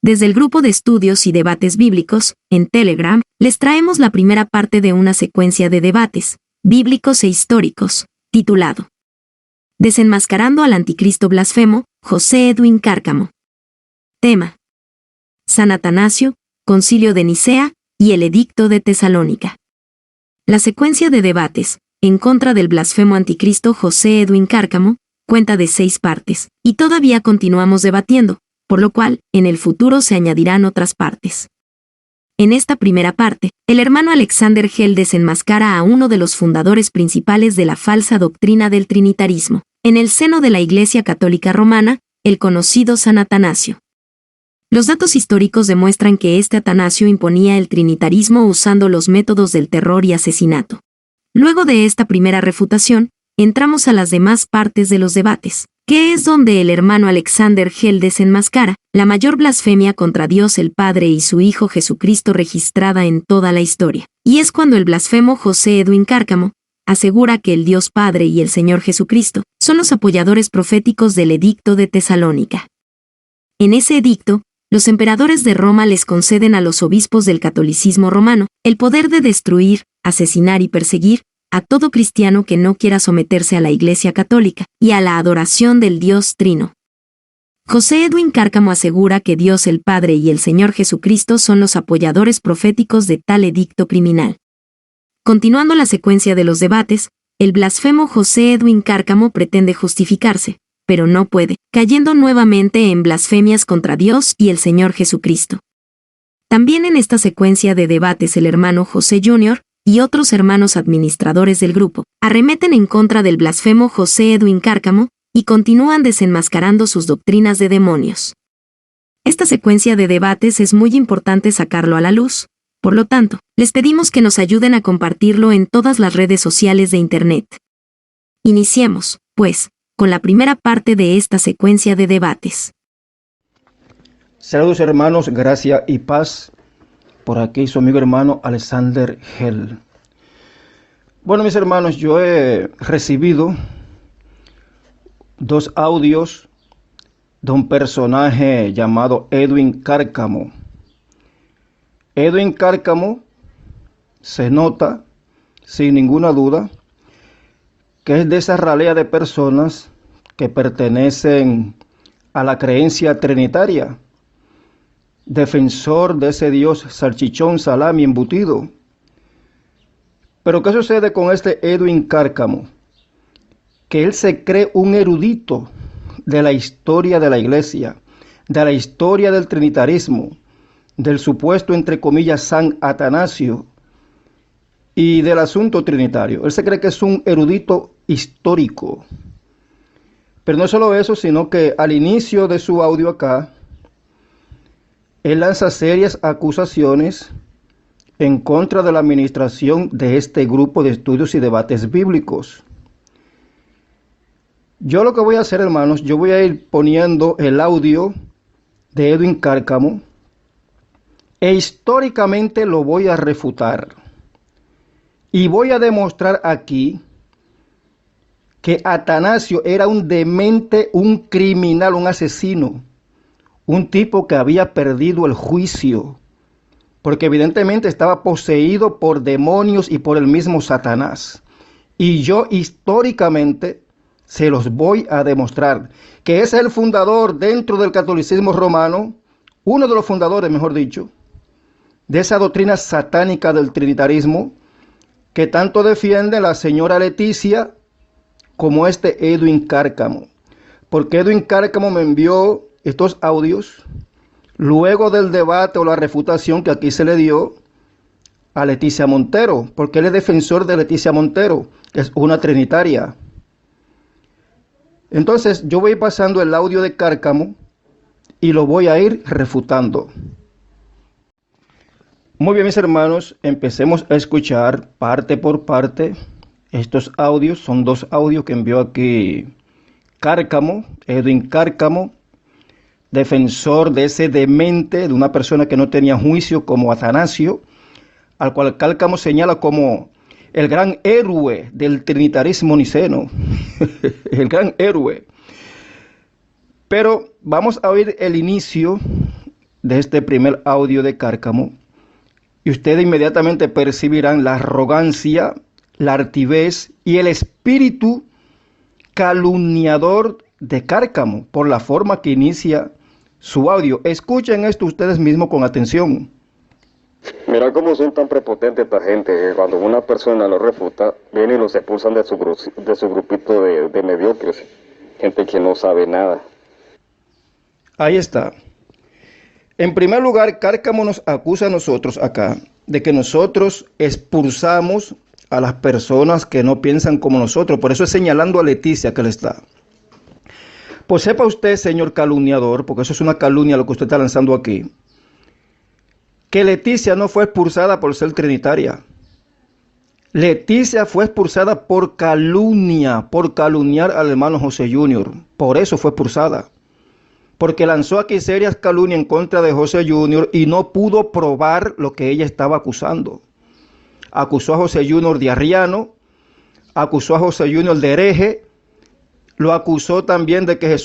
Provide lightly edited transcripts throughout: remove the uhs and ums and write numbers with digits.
Desde el grupo de estudios y debates bíblicos, en Telegram, les traemos la primera parte de una secuencia de debates, bíblicos e históricos, titulado Desenmascarando al Anticristo Blasfemo, José Edwin Cárcamo. Tema: San Atanasio, Concilio de Nicea y el Edicto de Tesalónica. La secuencia de debates, en contra del blasfemo anticristo José Edwin Cárcamo, cuenta de 6 partes, y todavía continuamos debatiendo, por lo cual, en el futuro se añadirán otras partes. En esta primera parte, el hermano Alexander Hell desenmascara a uno de los fundadores principales de la falsa doctrina del trinitarismo, en el seno de la Iglesia Católica Romana, el conocido San Atanasio. Los datos históricos demuestran que este Atanasio imponía el trinitarismo usando los métodos del terror y asesinato. Luego de esta primera refutación, entramos a las demás partes de los debates, que es donde el hermano Alexander Hell desenmascara la mayor blasfemia contra Dios el Padre y su Hijo Jesucristo registrada en toda la historia. Y es cuando el blasfemo José Edwin Cárcamo asegura que el Dios Padre y el Señor Jesucristo son los apoyadores proféticos del Edicto de Tesalónica. En ese edicto, los emperadores de Roma les conceden a los obispos del catolicismo romano el poder de destruir, asesinar y perseguir a todo cristiano que no quiera someterse a la Iglesia Católica y a la adoración del Dios Trino. José Edwin Cárcamo asegura que Dios el Padre y el Señor Jesucristo son los apoyadores proféticos de tal edicto criminal. Continuando la secuencia de los debates, el blasfemo José Edwin Cárcamo pretende justificarse, pero no puede, cayendo nuevamente en blasfemias contra Dios y el Señor Jesucristo. También en esta secuencia de debates el hermano José Jr. y otros hermanos administradores del grupo arremeten en contra del blasfemo José Edwin Cárcamo y continúan desenmascarando sus doctrinas de demonios. Esta secuencia de debates es muy importante sacarlo a la luz, por lo tanto, les pedimos que nos ayuden a compartirlo en todas las redes sociales de Internet. Iniciemos, pues, con la primera parte de esta secuencia de debates. Saludos hermanos, gracia y paz. Por aquí su amigo hermano Alexander Hell. Bueno, mis hermanos, yo he recibido 2 audios de un personaje llamado Edwin Cárcamo. Edwin Cárcamo se nota, sin ninguna duda, que es de esa ralea de personas que pertenecen a la creencia trinitaria, defensor de ese Dios salchichón, salami, embutido. Pero ¿qué sucede con este Edwin Cárcamo? Que él se cree un erudito de la historia de la iglesia, de la historia del trinitarismo, del supuesto, entre comillas, San Atanasio y del asunto trinitario. Él se cree que es un erudito histórico. Pero no solo eso, sino que al inicio de su audio acá, él lanza serias acusaciones en contra de la administración de este grupo de estudios y debates bíblicos. Yo lo que voy a hacer, hermanos, yo voy a ir poniendo el audio de Edwin Cárcamo e históricamente lo voy a refutar. Y voy a demostrar aquí que Atanasio era un demente, un criminal, un asesino, un tipo que había perdido el juicio, porque evidentemente estaba poseído por demonios y por el mismo Satanás. Y yo históricamente se los voy a demostrar, que es el fundador dentro del catolicismo romano, uno de los fundadores, mejor dicho, de esa doctrina satánica del trinitarismo, que tanto defiende la señora Leticia como este Edwin Cárcamo. Porque Edwin Cárcamo me envió estos audios luego del debate o la refutación que aquí se le dio a Leticia Montero, porque él es defensor de Leticia Montero, que es una trinitaria. Entonces yo voy pasando el audio de Cárcamo y lo voy a ir refutando. Muy bien, mis hermanos, empecemos a escuchar parte por parte estos audios. Son 2 audios que envió aquí Cárcamo, Edwin Cárcamo, defensor de ese demente, de una persona que no tenía juicio como Atanasio, al cual Cárcamo señala como el gran héroe del trinitarismo niceno, el gran héroe. Pero vamos a oír el inicio de este primer audio de Cárcamo y ustedes inmediatamente percibirán la arrogancia, la altivez y el espíritu calumniador de Cárcamo por la forma que inicia su audio. Escuchen esto ustedes mismos con atención. Mira cómo son tan prepotentes esta gente, que cuando una persona lo refuta, vienen y los expulsan de su grupito de mediocres, gente que no sabe nada. Ahí está. En primer lugar, Cárcamo nos acusa a nosotros acá de que nosotros expulsamos a las personas que no piensan como nosotros. Por eso es señalando a Leticia que le está. Pues sepa usted, señor calumniador, porque eso es una calumnia lo que usted está lanzando aquí, que Leticia no fue expulsada por ser trinitaria. Leticia fue expulsada por calumnia, por calumniar al hermano José Junior. Por eso fue expulsada. Porque lanzó aquí serias calumnias en contra de José Junior y no pudo probar lo que ella estaba acusando. Acusó a José Junior de arriano, acusó a José Junior de hereje, lo acusó también de que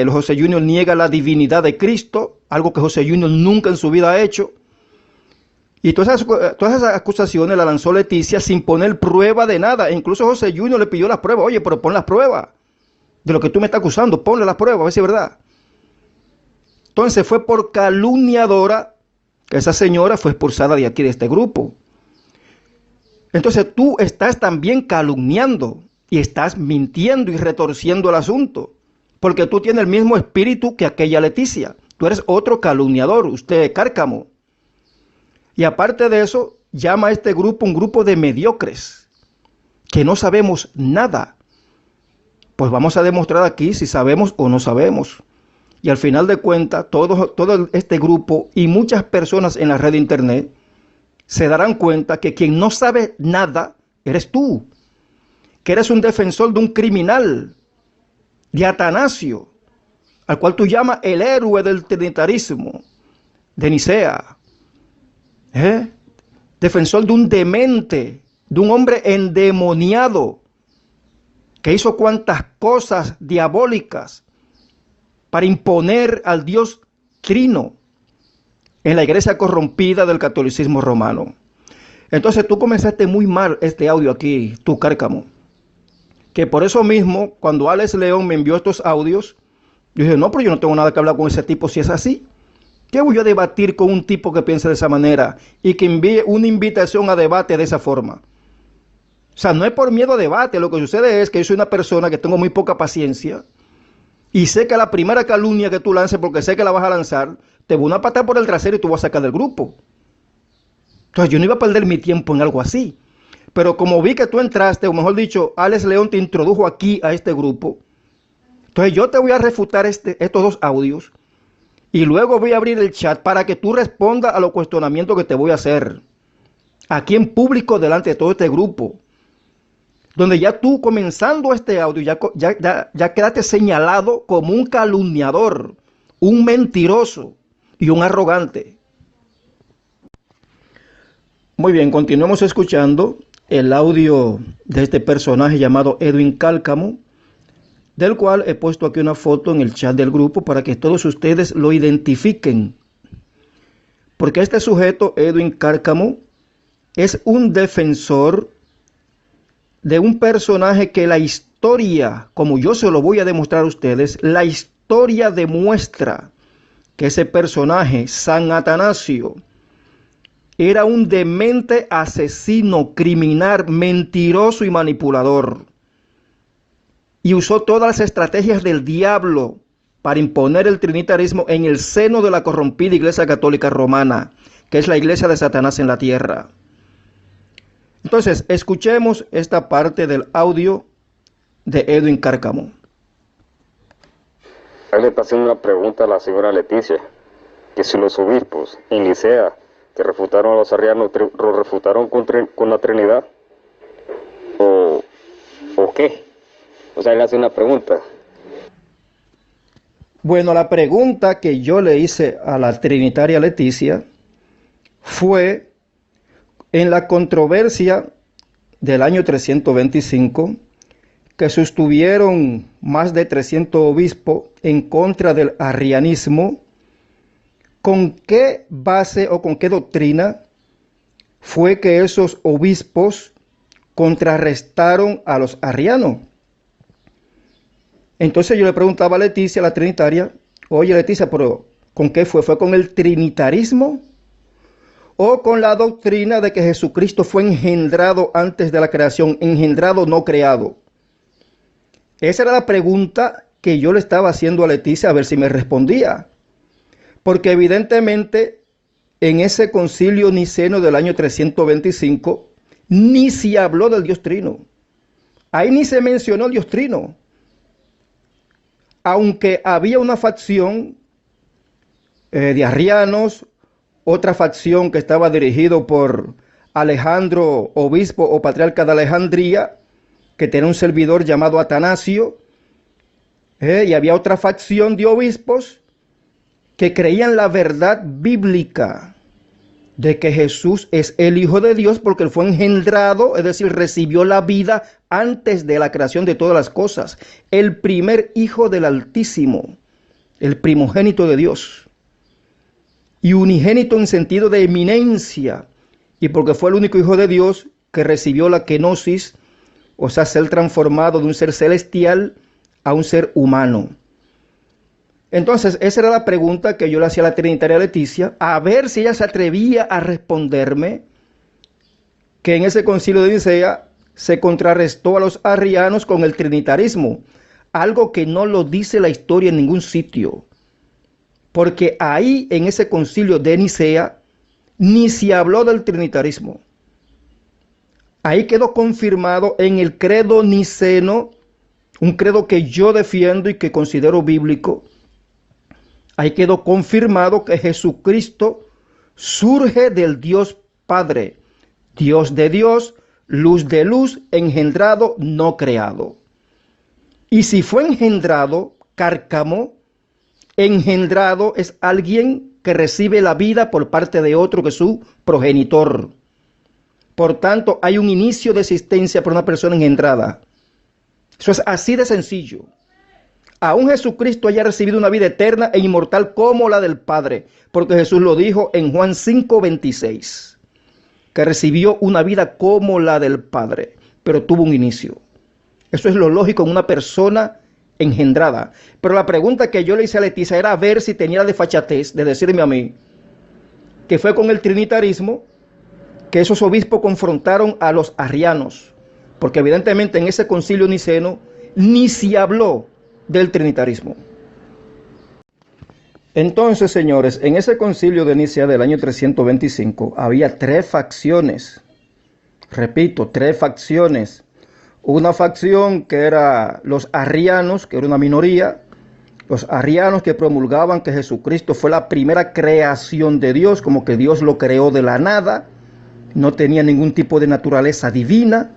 José Junior niega la divinidad de Cristo, algo que José Junior nunca en su vida ha hecho. Y todas esas acusaciones las lanzó Leticia sin poner prueba de nada. E incluso José Junior le pidió las pruebas. Oye, pero pon las pruebas de lo que tú me estás acusando, ponle las pruebas, a ver si es verdad. Entonces fue por calumniadora que esa señora fue expulsada de aquí, de este grupo. Entonces tú estás también calumniando y estás mintiendo y retorciendo el asunto, porque tú tienes el mismo espíritu que aquella Leticia. Tú eres otro calumniador, usted Cárcamo. Y aparte de eso, llama a este grupo un grupo de mediocres, que no sabemos nada. Pues vamos a demostrar aquí si sabemos o no sabemos. Y al final de cuentas, todo este grupo y muchas personas en la red de internet se darán cuenta que quien no sabe nada eres tú, que eres un defensor de un criminal, de Atanasio, al cual tú llamas el héroe del trinitarismo, de Nicea. Defensor de un demente, de un hombre endemoniado, que hizo cuantas cosas diabólicas para imponer al Dios Trino en la iglesia corrompida del catolicismo romano. Entonces tú comenzaste muy mal este audio aquí, tú Cárcamo, que por eso mismo, cuando Alex León me envió estos audios, yo dije, no, pero yo no tengo nada que hablar con ese tipo si es así. ¿Qué voy a debatir con un tipo que piensa de esa manera y que envíe una invitación a debate de esa forma? O sea, no es por miedo a debate, lo que sucede es que yo soy una persona que tengo muy poca paciencia y sé que la primera calumnia que tú lances, porque sé que la vas a lanzar, te voy a patar por el trasero y tú vas a sacar del grupo. Entonces yo no iba a perder mi tiempo en algo así. Pero como vi que tú entraste, o mejor dicho, Alex León te introdujo aquí a este grupo, entonces yo te voy a refutar estos dos audios y luego voy a abrir el chat para que tú respondas a los cuestionamientos que te voy a hacer aquí en público delante de todo este grupo, donde ya tú comenzando este audio ya quedaste señalado como un calumniador, un mentiroso y un arrogante. Muy bien, continuemos escuchando el audio de este personaje llamado Edwin Cárcamo, del cual he puesto aquí una foto en el chat del grupo para que todos ustedes lo identifiquen. Porque este sujeto, Edwin Cárcamo, es un defensor de un personaje que la historia, como yo se lo voy a demostrar a ustedes, la historia demuestra que ese personaje, San Atanasio, era un demente asesino, criminal, mentiroso y manipulador. Y usó todas las estrategias del diablo para imponer el trinitarismo en el seno de la corrompida Iglesia Católica Romana, que es la iglesia de Satanás en la tierra. Entonces, escuchemos esta parte del audio de Edwin Cárcamo. Él le está haciendo una pregunta a la señora Leticia, que si los obispos en Nicea que refutaron a los arrianos, lo refutaron con la Trinidad, o qué. O sea, él hace una pregunta. Bueno, la pregunta que yo le hice a la trinitaria Leticia fue en la controversia del año 325, que sostuvieron más de 300 obispos en contra del arrianismo, ¿Con qué base o con qué doctrina fue que esos obispos contrarrestaron a los arrianos? Entonces yo le preguntaba a Leticia, la trinitaria, oye Leticia, pero ¿con qué fue? ¿Fue con el trinitarismo? ¿O con la doctrina de que Jesucristo fue engendrado antes de la creación, engendrado, no creado? Esa era la pregunta que yo le estaba haciendo a Leticia, a ver si me respondía. Porque evidentemente en ese concilio niceno del año 325 ni se habló del Dios Trino. Ahí ni se mencionó el Dios Trino. Aunque había una facción de arrianos, otra facción que estaba dirigido por Alejandro, obispo o patriarca de Alejandría, que tenía un servidor llamado Atanasio, y había otra facción de obispos que creían la verdad bíblica de que Jesús es el Hijo de Dios porque él fue engendrado, es decir, recibió la vida antes de la creación de todas las cosas. El primer Hijo del Altísimo, el primogénito de Dios. Y unigénito en sentido de eminencia, y porque fue el único Hijo de Dios que recibió la kenosis, o sea, ser transformado de un ser celestial a un ser humano. Entonces, esa era la pregunta que yo le hacía a la trinitaria Leticia, a ver si ella se atrevía a responderme que en ese concilio de Nicea se contrarrestó a los arrianos con el trinitarismo, algo que no lo dice la historia en ningún sitio, porque ahí en ese concilio de Nicea ni se habló del trinitarismo. Ahí quedó confirmado en el credo niceno, un credo que yo defiendo y que considero bíblico. Ahí quedó confirmado que Jesucristo surge del Dios Padre, Dios de Dios, luz de luz, engendrado, no creado. Y si fue engendrado, Cárcamo, engendrado es alguien que recibe la vida por parte de otro que es su progenitor. Por tanto, hay un inicio de existencia por una persona engendrada. Eso es así de sencillo. Aún Jesucristo haya recibido una vida eterna e inmortal como la del Padre, porque Jesús lo dijo en Juan 5:26, que recibió una vida como la del Padre, pero tuvo un inicio. Eso es lo lógico en una persona engendrada. Pero la pregunta que yo le hice a Leticia era ver si tenía la desfachatez de decirme a mí que fue con el trinitarismo que esos obispos confrontaron a los arrianos, porque evidentemente en ese concilio niceno ni se habló del trinitarismo. Entonces, señores, en ese concilio de Nicea del año 325 había tres facciones. Repito, tres facciones. Una facción que era los arrianos, que era una minoría. Los arrianos que promulgaban que Jesucristo fue la primera creación de Dios, como que Dios lo creó de la nada, no tenía ningún tipo de naturaleza divina.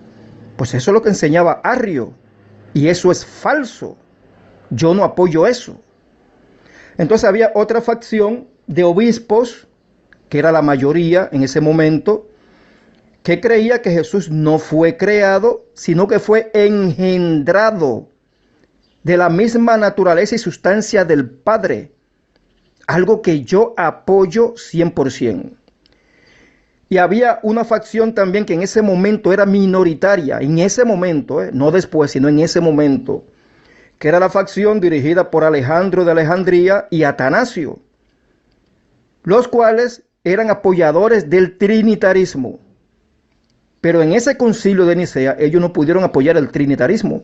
Pues eso es lo que enseñaba Arrio, y eso es falso. Yo no apoyo eso. Entonces había otra facción de obispos, que era la mayoría en ese momento, que creía que Jesús no fue creado, sino que fue engendrado de la misma naturaleza y sustancia del Padre. Algo que yo apoyo 100%. Y había una facción también que en ese momento era minoritaria, en ese momento, no después, sino en ese momento, que era la facción dirigida por Alejandro de Alejandría y Atanasio, los cuales eran apoyadores del trinitarismo. Pero en ese concilio de Nicea ellos no pudieron apoyar el trinitarismo.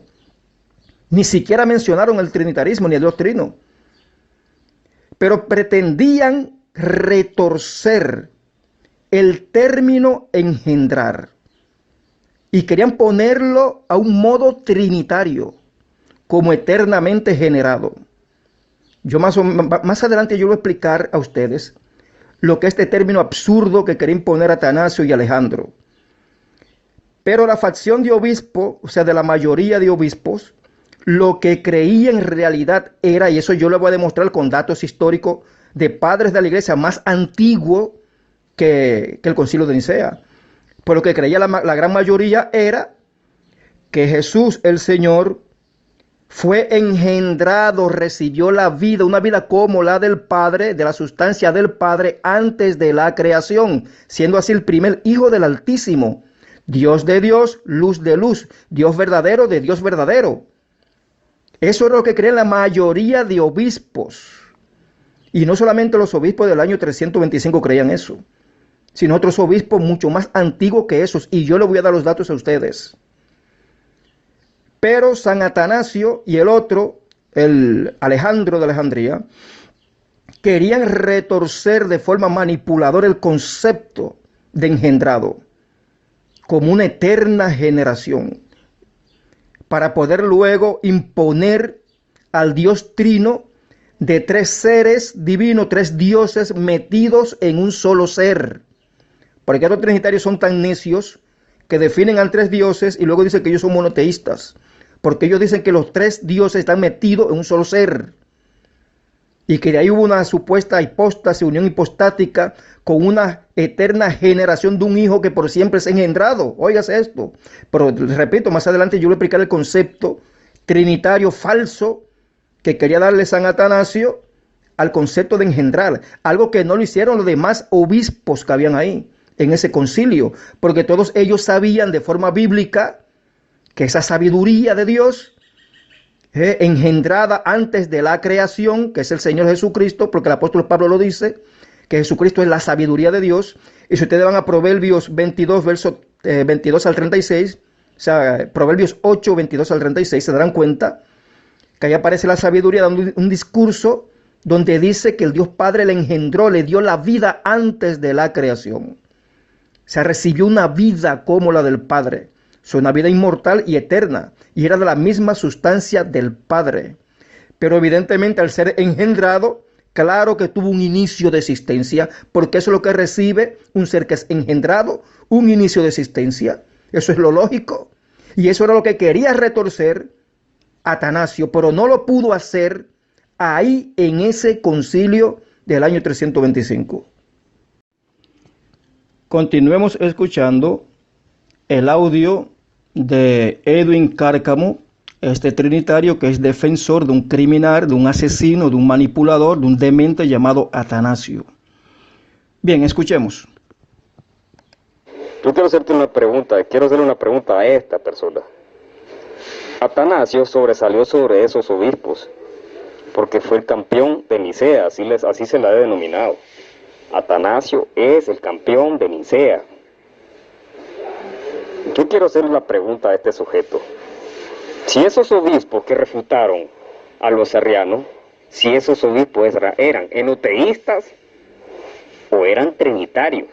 Ni siquiera mencionaron el trinitarismo ni el Dios Trino. Pero pretendían retorcer el término engendrar y querían ponerlo a un modo trinitario, como eternamente generado. Yo más adelante yo voy a explicar a ustedes lo que es este término absurdo que quería imponer Atanasio y Alejandro. Pero la facción de obispos, o sea, de la mayoría de obispos, lo que creía en realidad era, y eso yo le voy a demostrar con datos históricos de padres de la iglesia más antiguos que el concilio de Nicea. Pues lo que creía la gran mayoría era que Jesús, el Señor, fue engendrado, recibió la vida, una vida como la del Padre, de la sustancia del Padre antes de la creación, siendo así el primer hijo del Altísimo, Dios de Dios, luz de luz, Dios verdadero de Dios verdadero. Eso es lo que creen la mayoría de obispos. Y no solamente los obispos del año 325 creían eso, sino otros obispos mucho más antiguos que esos. Y yo les voy a dar los datos a ustedes. Pero San Atanasio y el otro, el Alejandro de Alejandría, querían retorcer de forma manipuladora el concepto de engendrado como una eterna generación, para poder luego imponer al Dios trino de tres seres divinos, tres dioses metidos en un solo ser. Porque los trinitarios son tan necios que definen a tres dioses y luego dicen que ellos son monoteístas, porque ellos dicen que los tres dioses están metidos en un solo ser, y que de ahí hubo una supuesta hipóstasis, unión hipostática, con una eterna generación de un hijo que por siempre es engendrado. Óigase esto. Pero repito, más adelante yo voy a explicar el concepto trinitario falso que quería darle San Atanasio al concepto de engendrar, algo que no lo hicieron los demás obispos que habían ahí en ese concilio, porque todos ellos sabían de forma bíblica que esa sabiduría de Dios, engendrada antes de la creación, que es el Señor Jesucristo, porque el apóstol Pablo lo dice, que Jesucristo es la sabiduría de Dios. Y si ustedes van a Proverbios 22, versos 22 al 36, o sea, Proverbios 8, 22 al 36, se darán cuenta que ahí aparece la sabiduría dando un discurso donde dice que el Dios Padre le engendró, le dio la vida antes de la creación. O sea, recibió una vida como la del Padre. Es una vida inmortal y eterna, y era de la misma sustancia del Padre. Pero evidentemente al ser engendrado, claro que tuvo un inicio de existencia, porque eso es lo que recibe un ser que es engendrado, un inicio de existencia. Eso es lo lógico. Y eso era lo que quería retorcer Atanasio, pero no lo pudo hacer ahí en ese concilio del año 325. Continuemos escuchando el audio de Edwin Cárcamo, este trinitario que es defensor de un criminal, de un asesino, de un manipulador, de un demente llamado Atanasio. Bien, escuchemos. Yo quiero hacerle una pregunta a esta persona. Atanasio sobresalió sobre esos obispos porque fue el campeón de Nicea, así se la ha denominado. Atanasio es el campeón de Nicea. Yo quiero hacer una pregunta a este sujeto. Si esos obispos que refutaron a los arrianos, si esos obispos eran enoteístas o eran trinitarios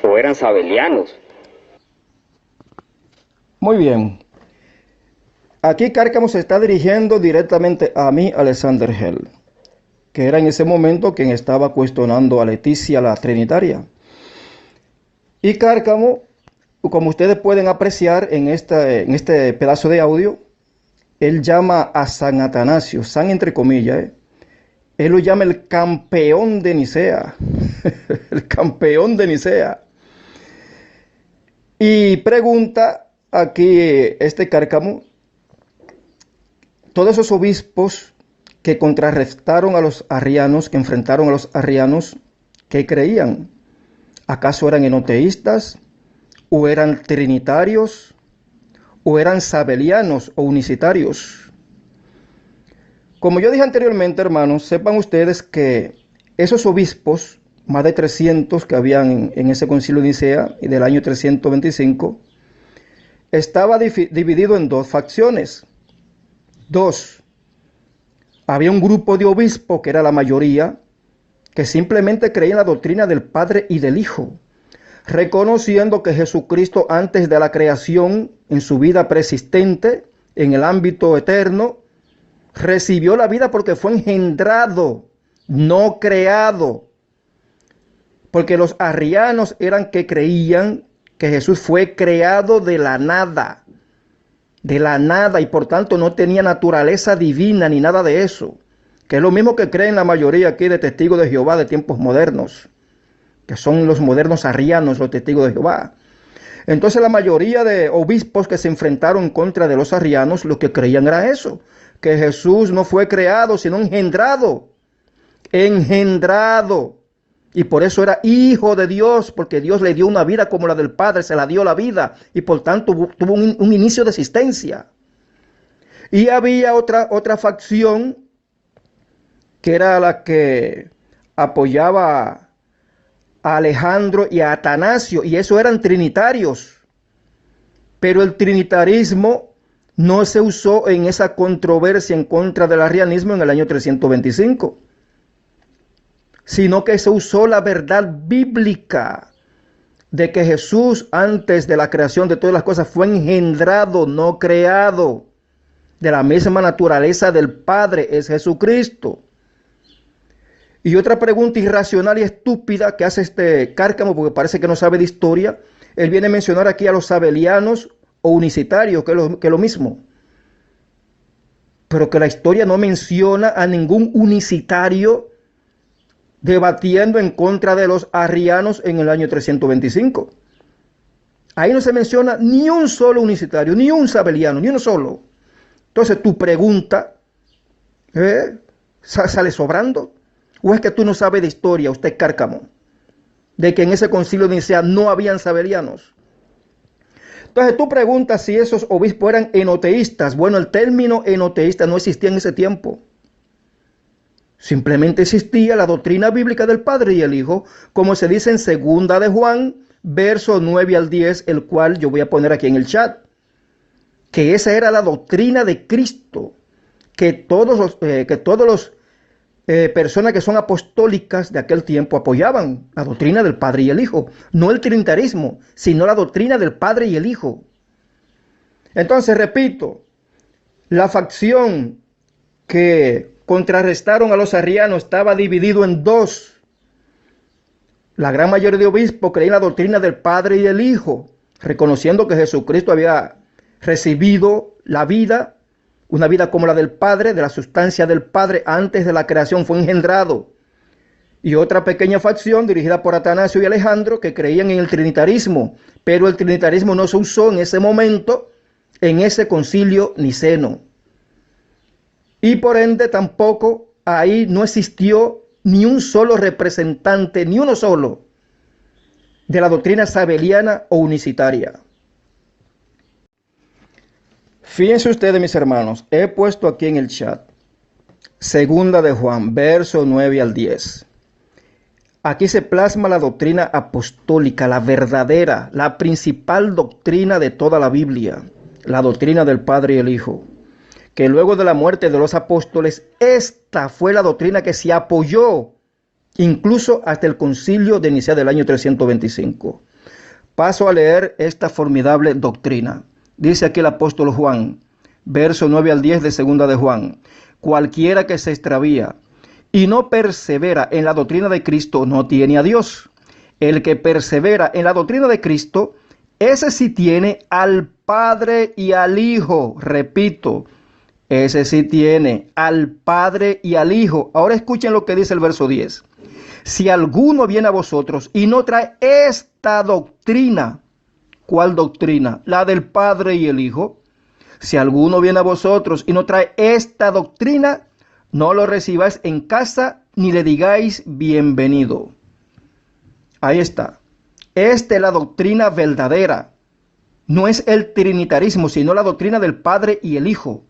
o eran sabelianos. Muy bien. Aquí Cárcamo se está dirigiendo directamente a mí, Alexander Hell, que era en ese momento quien estaba cuestionando a Leticia, la trinitaria. Y Cárcamo, como ustedes pueden apreciar en este pedazo de audio, él llama a San Atanasio, San entre comillas, él lo llama el campeón de Nicea, el campeón de Nicea. Y pregunta aquí este Cárcamo, todos esos obispos que contrarrestaron a los arrianos, que enfrentaron a los arrianos, ¿qué creían? ¿Acaso eran enoteístas? ¿O eran trinitarios? ¿O eran sabelianos o unicitarios? Como yo dije anteriormente, hermanos, sepan ustedes que esos obispos, más de 300 que habían en ese concilio de Nicea y del año 325, estaba dividido en dos facciones. Dos, había un grupo de obispos, que era la mayoría, que simplemente creían la doctrina del Padre y del Hijo, reconociendo que Jesucristo antes de la creación, en su vida preexistente, en el ámbito eterno, recibió la vida porque fue engendrado, no creado. Porque los arrianos eran que creían que Jesús fue creado de la nada, y por tanto no tenía naturaleza divina ni nada de eso, que es lo mismo que creen la mayoría aquí de testigos de Jehová de tiempos modernos, que son los modernos arrianos, los testigos de Jehová. Entonces la mayoría de obispos que se enfrentaron contra de los arrianos, lo que creían era eso, que Jesús no fue creado, sino engendrado. Engendrado. Y por eso era hijo de Dios, porque Dios le dio una vida como la del Padre, se la dio la vida, y por tanto tuvo un inicio de existencia. Y había otra facción, que era la que apoyaba a Alejandro y a Atanasio, y eso eran trinitarios. Pero el trinitarismo no se usó en esa controversia en contra del arrianismo en el año 325, sino que se usó la verdad bíblica de que Jesús, antes de la creación de todas las cosas, fue engendrado, no creado. De la misma naturaleza del Padre es Jesucristo. Y otra pregunta irracional y estúpida que hace este Cárcamo, porque parece que no sabe de historia, él viene a mencionar aquí a los sabelianos o unicitarios, que es lo mismo. Pero que la historia no menciona a ningún unicitario debatiendo en contra de los arrianos en el año 325. Ahí no se menciona ni un solo unicitario, ni un sabeliano, ni uno solo. Entonces tu pregunta sale sobrando. ¿O es que tú no sabes de historia, usted Cárcamo, de que en ese concilio de Nicea no habían sabelianos? Entonces tú preguntas si esos obispos eran enoteístas. Bueno, el término enoteísta no existía en ese tiempo. Simplemente existía la doctrina bíblica del Padre y el Hijo, como se dice en 2 de Juan, versos 9 al 10, el cual yo voy a poner aquí en el chat. Que esa era la doctrina de Cristo, que todos los personas que son apostólicas de aquel tiempo apoyaban la doctrina del Padre y el Hijo. No el trinitarismo, sino la doctrina del Padre y el Hijo. Entonces, repito, la facción que contrarrestaron a los arrianos estaba dividido en dos. La gran mayoría de obispos creían la doctrina del Padre y el Hijo, reconociendo que Jesucristo había recibido la vida, una vida como la del Padre, de la sustancia del Padre, antes de la creación fue engendrado. Y otra pequeña facción dirigida por Atanasio y Alejandro que creían en el trinitarismo, pero el trinitarismo no se usó en ese momento, en ese concilio niceno. Y por ende tampoco ahí no existió ni un solo representante, ni uno solo, de la doctrina sabeliana o unicitaria. Fíjense ustedes, mis hermanos, he puesto aquí en el chat 2 de Juan, verso 9 al 10. Aquí se plasma la doctrina apostólica, la verdadera, la principal doctrina de toda la Biblia, la doctrina del Padre y el Hijo. Que luego de la muerte de los apóstoles, esta fue la doctrina que se apoyó, incluso hasta el concilio de Nicea del año 325. Paso a leer esta formidable doctrina. Dice aquí el apóstol Juan, verso 9 al 10 de 2 de Juan. Cualquiera que se extravía y no persevera en la doctrina de Cristo no tiene a Dios. El que persevera en la doctrina de Cristo, ese sí tiene al Padre y al Hijo. Repito, ese sí tiene al Padre y al Hijo. Ahora escuchen lo que dice el verso 10. Si alguno viene a vosotros y no trae esta doctrina, ¿cuál doctrina? La del Padre y el Hijo. Si alguno viene a vosotros y no trae esta doctrina, no lo recibáis en casa ni le digáis bienvenido. Ahí está. Esta es la doctrina verdadera. No es el trinitarismo, sino la doctrina del Padre y el Hijo.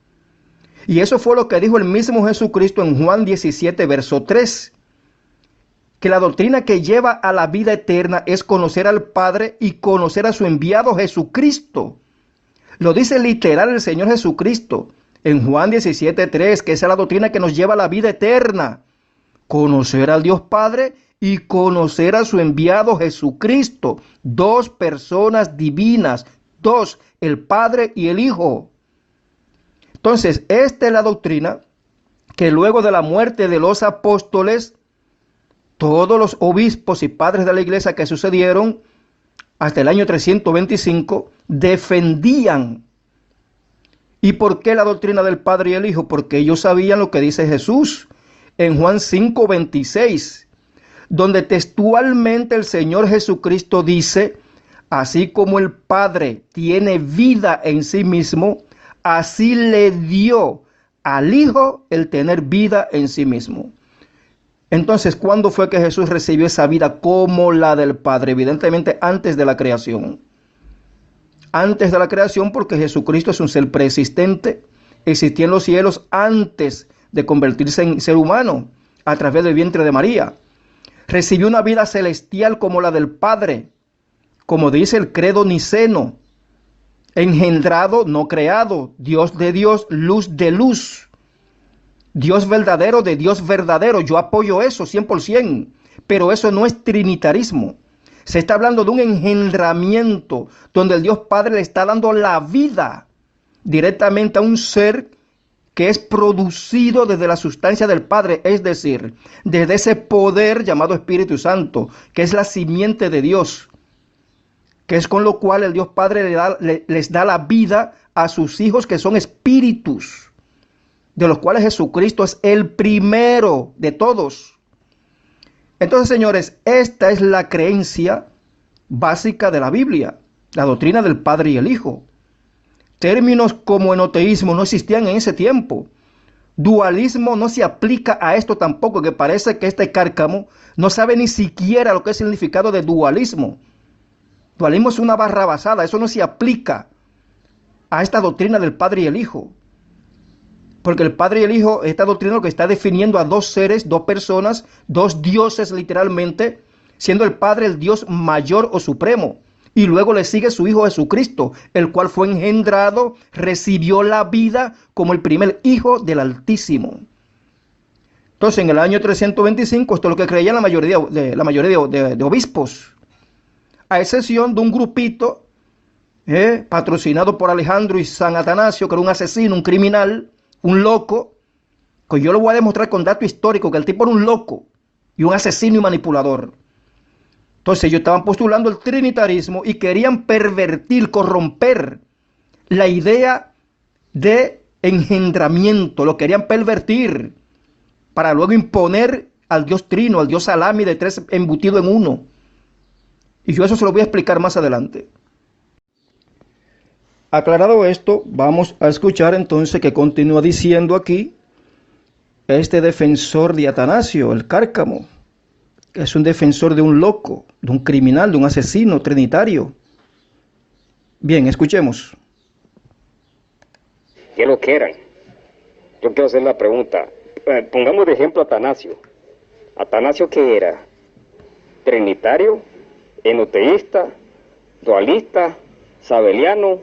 Y eso fue lo que dijo el mismo Jesucristo en Juan 17, verso 3. Que la doctrina que lleva a la vida eterna es conocer al Padre y conocer a su enviado Jesucristo. Lo dice literal el Señor Jesucristo en Juan 17:3, que esa es la doctrina que nos lleva a la vida eterna. Conocer al Dios Padre y conocer a su enviado Jesucristo. Dos personas divinas, dos, el Padre y el Hijo. Entonces, esta es la doctrina que luego de la muerte de los apóstoles, todos los obispos y padres de la iglesia que sucedieron hasta el año 325 defendían. ¿Y por qué la doctrina del Padre y el Hijo? Porque ellos sabían lo que dice Jesús en Juan 5:26, donde textualmente el Señor Jesucristo dice: Así como el Padre tiene vida en sí mismo, así le dio al Hijo el tener vida en sí mismo. Entonces, ¿cuándo fue que Jesús recibió esa vida como la del Padre? Evidentemente antes de la creación. Antes de la creación, porque Jesucristo es un ser preexistente, existía en los cielos antes de convertirse en ser humano a través del vientre de María. Recibió una vida celestial como la del Padre, como dice el credo niceno, engendrado, no creado, Dios de Dios, luz de luz, Dios verdadero de Dios verdadero. Yo apoyo eso 100%, pero eso no es trinitarismo. Se está hablando de un engendramiento donde el Dios Padre le está dando la vida directamente a un ser que es producido desde la sustancia del Padre, es decir, desde ese poder llamado Espíritu Santo, que es la simiente de Dios, que es con lo cual el Dios Padre les da la vida a sus hijos, que son espíritus, de los cuales Jesucristo es el primero de todos. Entonces, señores, esta es la creencia básica de la Biblia, la doctrina del Padre y el Hijo. Términos como enoteísmo no existían en ese tiempo. Dualismo no se aplica a esto tampoco, que parece que este cárcamo no sabe ni siquiera lo que es el significado de dualismo. Dualismo es una barrabasada, eso no se aplica a esta doctrina del Padre y el Hijo. Porque el Padre y el Hijo, esta doctrina lo que está definiendo a dos seres, dos personas, dos dioses literalmente, siendo el Padre el Dios mayor o supremo. Y luego le sigue su Hijo Jesucristo, el cual fue engendrado, recibió la vida como el primer Hijo del Altísimo. Entonces, en el año 325, esto es lo que creían la mayoría de obispos, a excepción de un grupito patrocinado por Alejandro y San Atanasio, que era un asesino, un criminal, un loco, que yo lo voy a demostrar con dato histórico, que el tipo era un loco y un asesino y manipulador. Entonces ellos estaban postulando el trinitarismo y querían pervertir, corromper la idea de engendramiento, lo querían pervertir para luego imponer al Dios trino, al Dios Salami de tres embutido en uno. Y yo eso se lo voy a explicar más adelante. Aclarado esto, vamos a escuchar entonces que continúa diciendo aquí este defensor de Atanasio, el cárcamo. Es un defensor de un loco, de un criminal, de un asesino trinitario. Bien, escuchemos. ¿Qué lo que eran? Yo quiero hacer la pregunta. Pongamos de ejemplo a Atanasio. ¿Atanasio qué era? ¿Trinitario? ¿Enoteísta? ¿Dualista? ¿Sabeliano?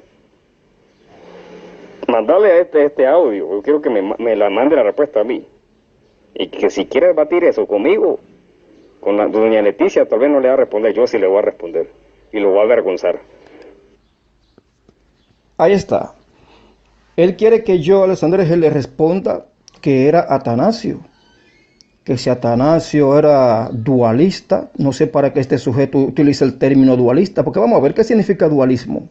Mandale a este audio. Yo quiero que me la mande la respuesta a mí. Y que si quiere debatir eso conmigo, con la doña Leticia, tal vez no le va a responder. Yo sí le voy a responder. Y lo voy a avergonzar. Ahí está. Él quiere que yo, Alexander Egel, le responda que era Atanasio. Que si Atanasio era dualista, no sé para qué este sujeto utiliza el término dualista, porque vamos a ver qué significa dualismo.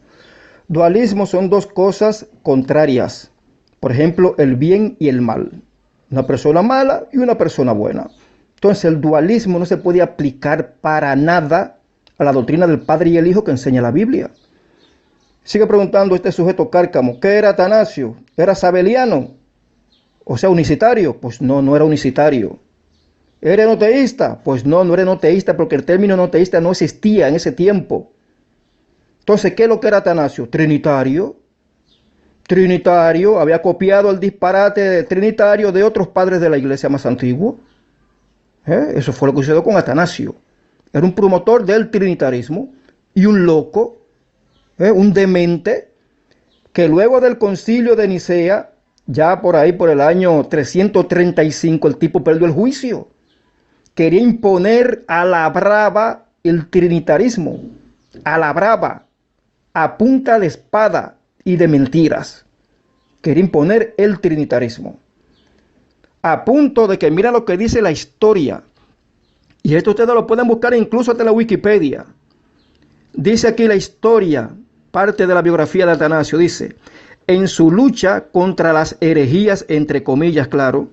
Dualismo son dos cosas contrarias. Por ejemplo, el bien y el mal. Una persona mala y una persona buena. Entonces el dualismo no se puede aplicar para nada a la doctrina del Padre y el Hijo que enseña la Biblia. Sigue preguntando este sujeto cárcamo, ¿qué era Atanasio? ¿Era sabeliano? O sea, unicitario. Pues no, no era unicitario. ¿Era enoteísta? Pues no, no era enoteísta porque el término enoteísta no existía en ese tiempo. Entonces, ¿qué es lo que era Atanasio? Trinitario. Trinitario, había copiado el disparate trinitario de otros padres de la iglesia más antiguos. Eso fue lo que sucedió con Atanasio. Era un promotor del trinitarismo y un loco, un demente, que luego del concilio de Nicea, ya por ahí por el año 335, el tipo perdió el juicio. Quería imponer a la brava el trinitarismo, a la brava, a punta de espada y de mentiras. Quería imponer el trinitarismo. A punto de que mira lo que dice la historia. Y esto ustedes lo pueden buscar incluso hasta la Wikipedia. Dice aquí la historia, parte de la biografía de Atanasio, dice: en su lucha contra las herejías, entre comillas, claro,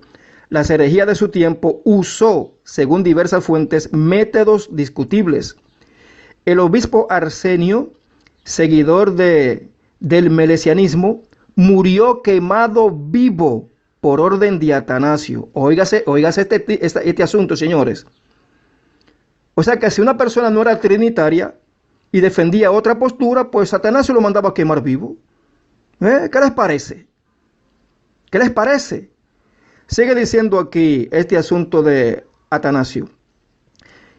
las herejías de su tiempo, usó, según diversas fuentes, métodos discutibles. el obispo Arsenio, seguidor del melesianismo, murió quemado vivo por orden de Atanasio. Óigase este asunto, señores. O sea que si una persona no era trinitaria y defendía otra postura, pues Atanasio lo mandaba a quemar vivo. ¿Qué les parece? ¿Qué les parece? Sigue diciendo aquí este asunto de Atanasio.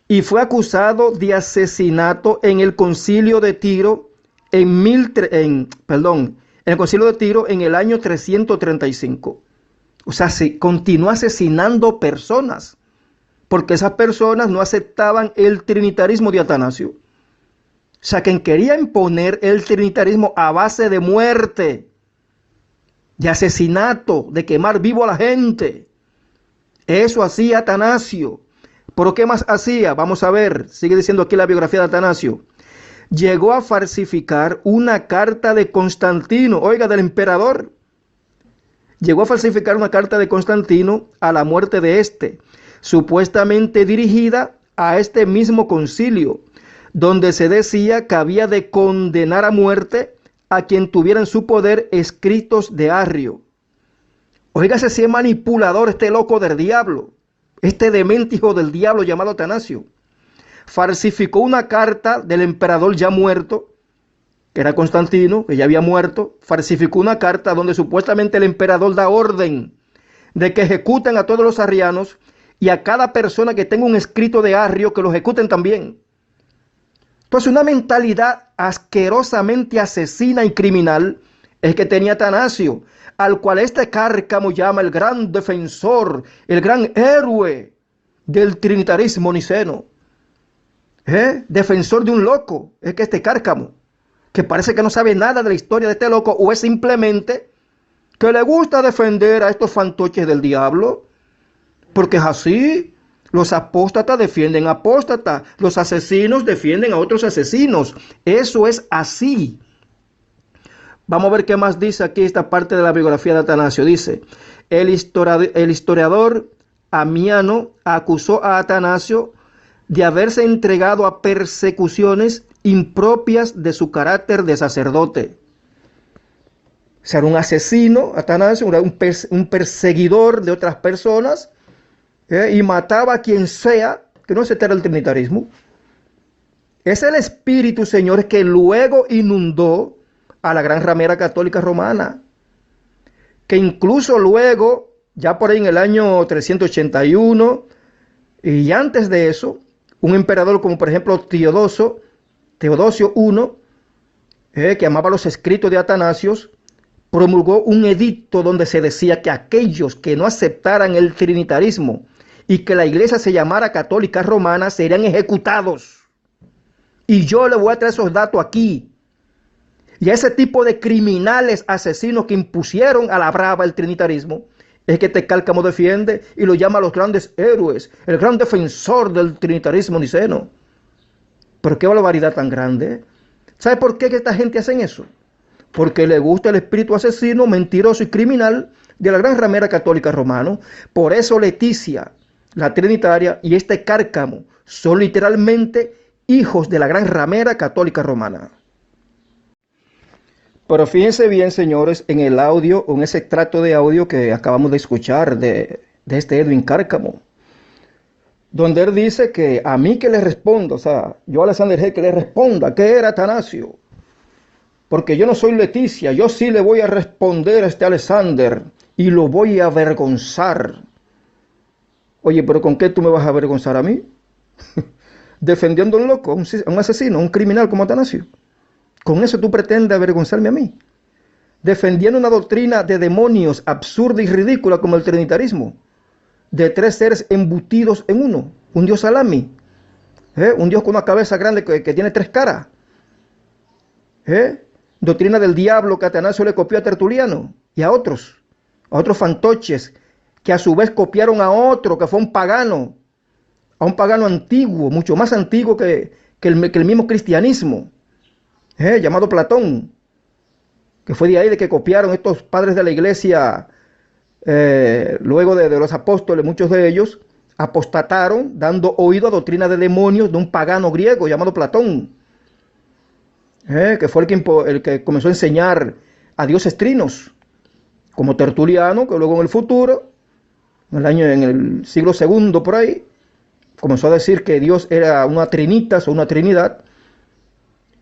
Y fue acusado de asesinato en el concilio de Tiro en el concilio de Tiro en el año 335. O sea, se continuó asesinando personas, porque esas personas no aceptaban el trinitarismo de Atanasio. O sea, quien quería imponer el trinitarismo a base de muerte, de asesinato, de quemar vivo a la gente. Eso hacía Atanasio. ¿Pero qué más hacía? Vamos a ver, sigue diciendo aquí la biografía de Atanasio. Llegó a falsificar una carta de Constantino, oiga, del emperador. Llegó a falsificar una carta de Constantino a la muerte de este, supuestamente dirigida a este mismo concilio, donde se decía que había de condenar a muerte a quien tuviera en su poder escritos de Arrio. Óigase si es manipulador este loco del diablo, este demente hijo del diablo llamado Atanasio. Falsificó una carta del emperador ya muerto, que era Constantino, que ya había muerto. Falsificó una carta donde supuestamente el emperador da orden de que ejecuten a todos los arrianos y a cada persona que tenga un escrito de Arrio que lo ejecuten también. Entonces, una mentalidad asquerosamente asesina y criminal es que tenía Atanasio, al cual este Cárcamo llama el gran defensor, el gran héroe del trinitarismo niceno. Defensor de un loco, es que este Cárcamo, que parece que no sabe nada de la historia de este loco, o es simplemente que le gusta defender a estos fantoches del diablo, porque es así. Los apóstatas defienden apóstatas, los asesinos defienden a otros asesinos. Eso es así. Vamos a ver qué más dice aquí esta parte de la biografía de Atanasio. Dice, el historiador Amiano acusó a Atanasio de haberse entregado a persecuciones impropias de su carácter de sacerdote. O sea, era un asesino, Atanasio, era un perseguidor de otras personas, y mataba a quien sea que no aceptara el trinitarismo. Es el espíritu, señores, que luego inundó a la gran ramera católica romana, que incluso luego, ya por ahí en el año 381, y antes de eso, un emperador como por ejemplo Teodosio I, que amaba los escritos de Atanasio, promulgó un edicto donde se decía que aquellos que no aceptaran el trinitarismo y que la iglesia se llamara católica romana serían ejecutados. Y yo le voy a traer esos datos aquí. Y a ese tipo de criminales asesinos que impusieron a la brava el trinitarismo, es que este Cárcamo defiende y lo llama a los grandes héroes, el gran defensor del trinitarismo niceno. Pero qué barbaridad tan grande. ¿Sabe por qué que esta gente hacen eso? Porque le gusta el espíritu asesino, mentiroso y criminal de la gran ramera católica romana. Por eso Leticia, la trinitaria, y este Cárcamo son literalmente hijos de la gran ramera católica romana. Pero fíjense bien, señores, en el audio, en ese extracto de audio que acabamos de escuchar de este Edwin Cárcamo, donde él dice que a mí que le respondo, o sea, yo a Alexander G. que le responda, ¿qué era Atanasio? Porque yo no soy Leticia, yo sí le voy a responder a este Alexander y lo voy a avergonzar. Oye, pero ¿con qué tú me vas a avergonzar a mí? Defendiendo a un loco, a un asesino, a un criminal como Atanasio. ¿Con eso tú pretendes avergonzarme a mí? Defendiendo una doctrina de demonios absurda y ridícula como el trinitarismo, de tres seres embutidos en uno, un dios salami, un dios con una cabeza grande que tiene tres caras. Doctrina del diablo que Atanasio le copió a Tertuliano y a otros fantoches que a su vez copiaron a otro que fue un pagano, a un pagano antiguo, mucho más antiguo que el mismo cristianismo, llamado Platón, que fue de ahí de que copiaron estos padres de la iglesia, luego de los apóstoles, muchos de ellos, apostataron dando oído a doctrina de demonios de un pagano griego llamado Platón, que fue el que comenzó a enseñar a dioses trinos, como Tertuliano, que luego en el futuro, en el siglo segundo por ahí, comenzó a decir que Dios era una trinitas o una trinidad,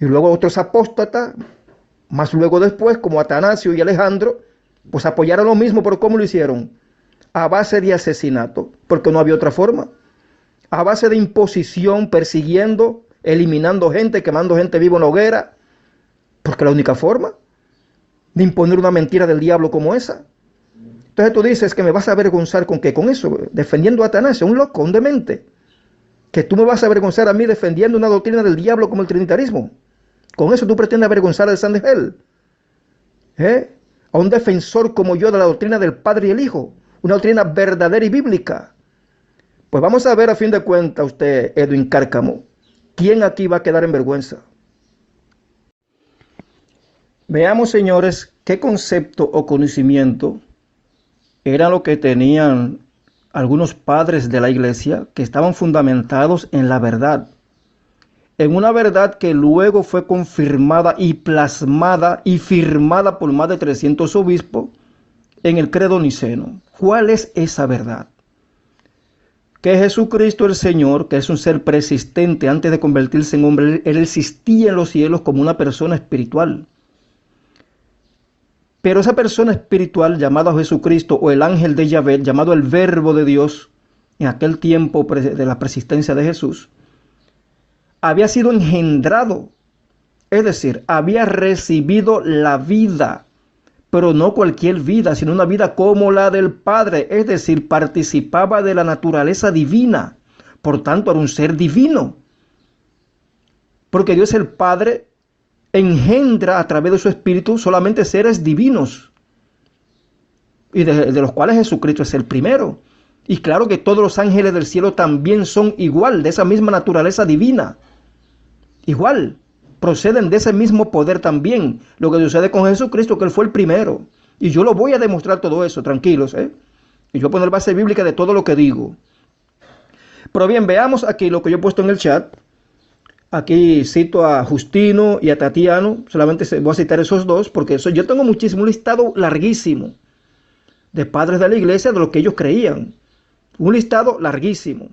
y luego otros apóstatas, más luego después, como Atanasio y Alejandro, pues apoyaron lo mismo, pero ¿cómo lo hicieron? A base de asesinato, porque no había otra forma, a base de imposición, persiguiendo, eliminando gente, quemando gente viva en la hoguera, porque la única forma de imponer una mentira del diablo como esa. Entonces tú dices que me vas a avergonzar ¿con qué? Con eso, defendiendo a Atanasio, un loco, un demente, que tú me vas a avergonzar a mí defendiendo una doctrina del diablo como el trinitarismo. Con eso tú pretendes avergonzar al Sanhedrin, a un defensor como yo de la doctrina del Padre y el Hijo, una doctrina verdadera y bíblica. Pues vamos a ver a fin de cuentas usted, Edwin Cárcamo, ¿quién aquí va a quedar en vergüenza? Veamos, señores, qué concepto o conocimiento era lo que tenían algunos padres de la iglesia que estaban fundamentados en la verdad, en una verdad que luego fue confirmada y plasmada y firmada por más de 300 obispos en el credo niceno. ¿Cuál es esa verdad? Que Jesucristo el Señor, que es un ser persistente antes de convertirse en hombre, Él existía en los cielos como una persona espiritual. Pero esa persona espiritual llamada Jesucristo o el ángel de Yahvé, llamado el Verbo de Dios, en aquel tiempo de la persistencia de Jesús, había sido engendrado, es decir, había recibido la vida, pero no cualquier vida, sino una vida como la del Padre, es decir, participaba de la naturaleza divina, por tanto era un ser divino, porque Dios el Padre engendra a través de su Espíritu solamente seres divinos, y de los cuales Jesucristo es el primero. Y claro que todos los ángeles del cielo también son igual, de esa misma naturaleza divina. Igual, proceden de ese mismo poder también. Lo que sucede con Jesucristo, que Él fue el primero. Y yo lo voy a demostrar todo eso, tranquilos, Y yo voy a poner base bíblica de todo lo que digo. Pero bien, veamos aquí lo que yo he puesto en el chat. Aquí cito a Justino y a Tatiano, solamente voy a citar esos dos, porque yo tengo muchísimo, un listado larguísimo de padres de la iglesia, de lo que ellos creían. Un listado larguísimo.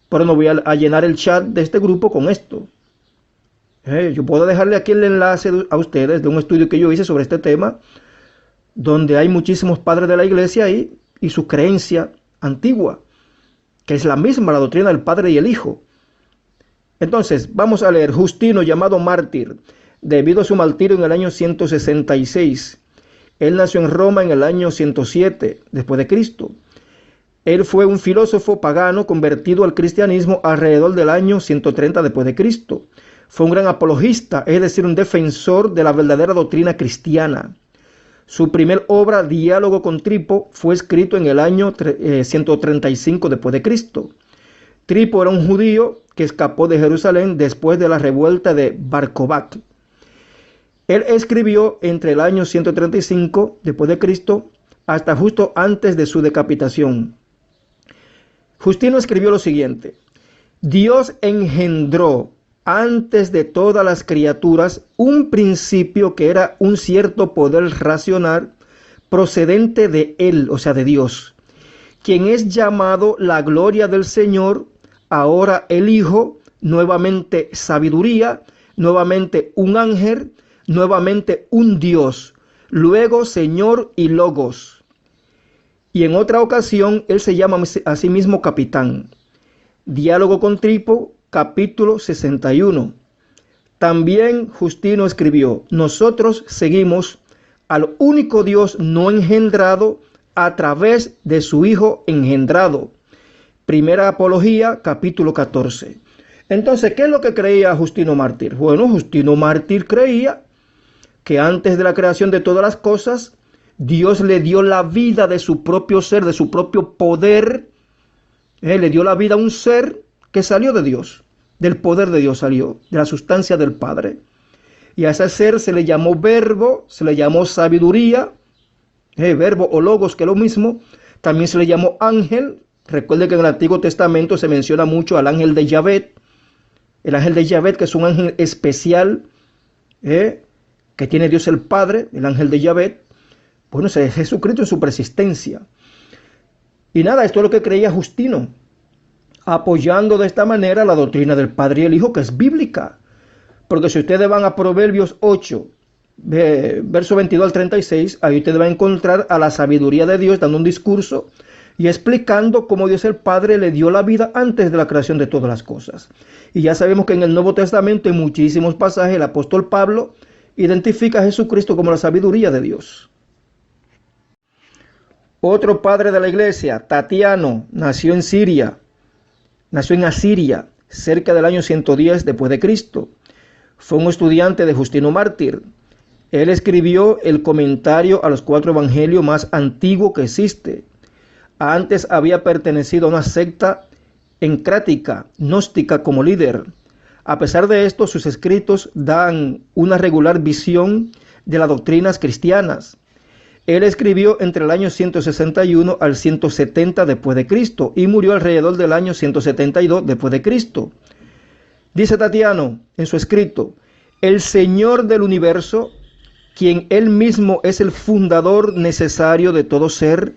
Pero no voy a llenar el chat de este grupo con esto. Yo puedo dejarle aquí el enlace a ustedes de un estudio que yo hice sobre este tema, donde hay muchísimos padres de la iglesia ahí y su creencia antigua, que es la misma, la doctrina del Padre y el Hijo. Entonces, vamos a leer Justino, llamado mártir, debido a su martirio en el año 166. Él nació en Roma en el año 107 después de Cristo. Él fue un filósofo pagano convertido al cristianismo alrededor del año 130 después de Cristo. Fue un gran apologista, es decir, un defensor de la verdadera doctrina cristiana. Su primer obra, Diálogo con Tripo, fue escrito en el año 135 después de Cristo. Tripo era un judío que escapó de Jerusalén después de la revuelta de Bar Kokhba. Él escribió entre el año 135 después de Cristo hasta justo antes de su decapitación. Justino escribió lo siguiente: Dios engendró antes de todas las criaturas un principio que era un cierto poder racional procedente de Él, o sea, de Dios, quien es llamado la gloria del Señor, ahora el Hijo, nuevamente sabiduría, nuevamente un ángel, nuevamente un Dios, luego Señor y Logos. Y en otra ocasión, Él se llama a sí mismo Capitán. Diálogo con Tripo, capítulo 61. También Justino escribió: nosotros seguimos al único Dios no engendrado a través de su Hijo engendrado. Primera Apología, capítulo 14. Entonces, ¿qué es lo que creía Justino mártir? Bueno, Justino mártir creía que antes de la creación de todas las cosas, Dios le dio la vida de su propio ser, de su propio poder. Le dio la vida a un ser que salió de Dios, del poder de Dios salió, de la sustancia del Padre. Y a ese ser se le llamó verbo, se le llamó sabiduría, verbo o logos, que es lo mismo. También se le llamó ángel, Recuerde que en el Antiguo Testamento se menciona mucho al ángel de Yahvé. El ángel de Yahvé, que es un ángel especial, que tiene Dios el Padre, el ángel de Yahvé. Bueno, es Jesucristo en su persistencia. Y nada, esto es lo que creía Justino, apoyando de esta manera la doctrina del Padre y el Hijo, que es bíblica. Porque si ustedes van a Proverbios 8, verso 22 al 36, ahí ustedes van a encontrar a la sabiduría de Dios dando un discurso y explicando cómo Dios el Padre le dio la vida antes de la creación de todas las cosas. Y ya sabemos que en el Nuevo Testamento, en muchísimos pasajes, el apóstol Pablo identifica a Jesucristo como la sabiduría de Dios. Otro padre de la iglesia, Tatiano, nació en Asiria, cerca del año 110 después de Cristo. Fue un estudiante de Justino Mártir. Él escribió el comentario a los 4 evangelios más antiguo que existe. Antes había pertenecido a una secta encrática, gnóstica como líder. A pesar de esto, sus escritos dan una regular visión de las doctrinas cristianas. Él escribió entre el año 161 al 170 después de Cristo y murió alrededor del año 172 después de Cristo. Dice Tatiano en su escrito: el Señor del universo, quien él mismo es el fundador necesario de todo ser,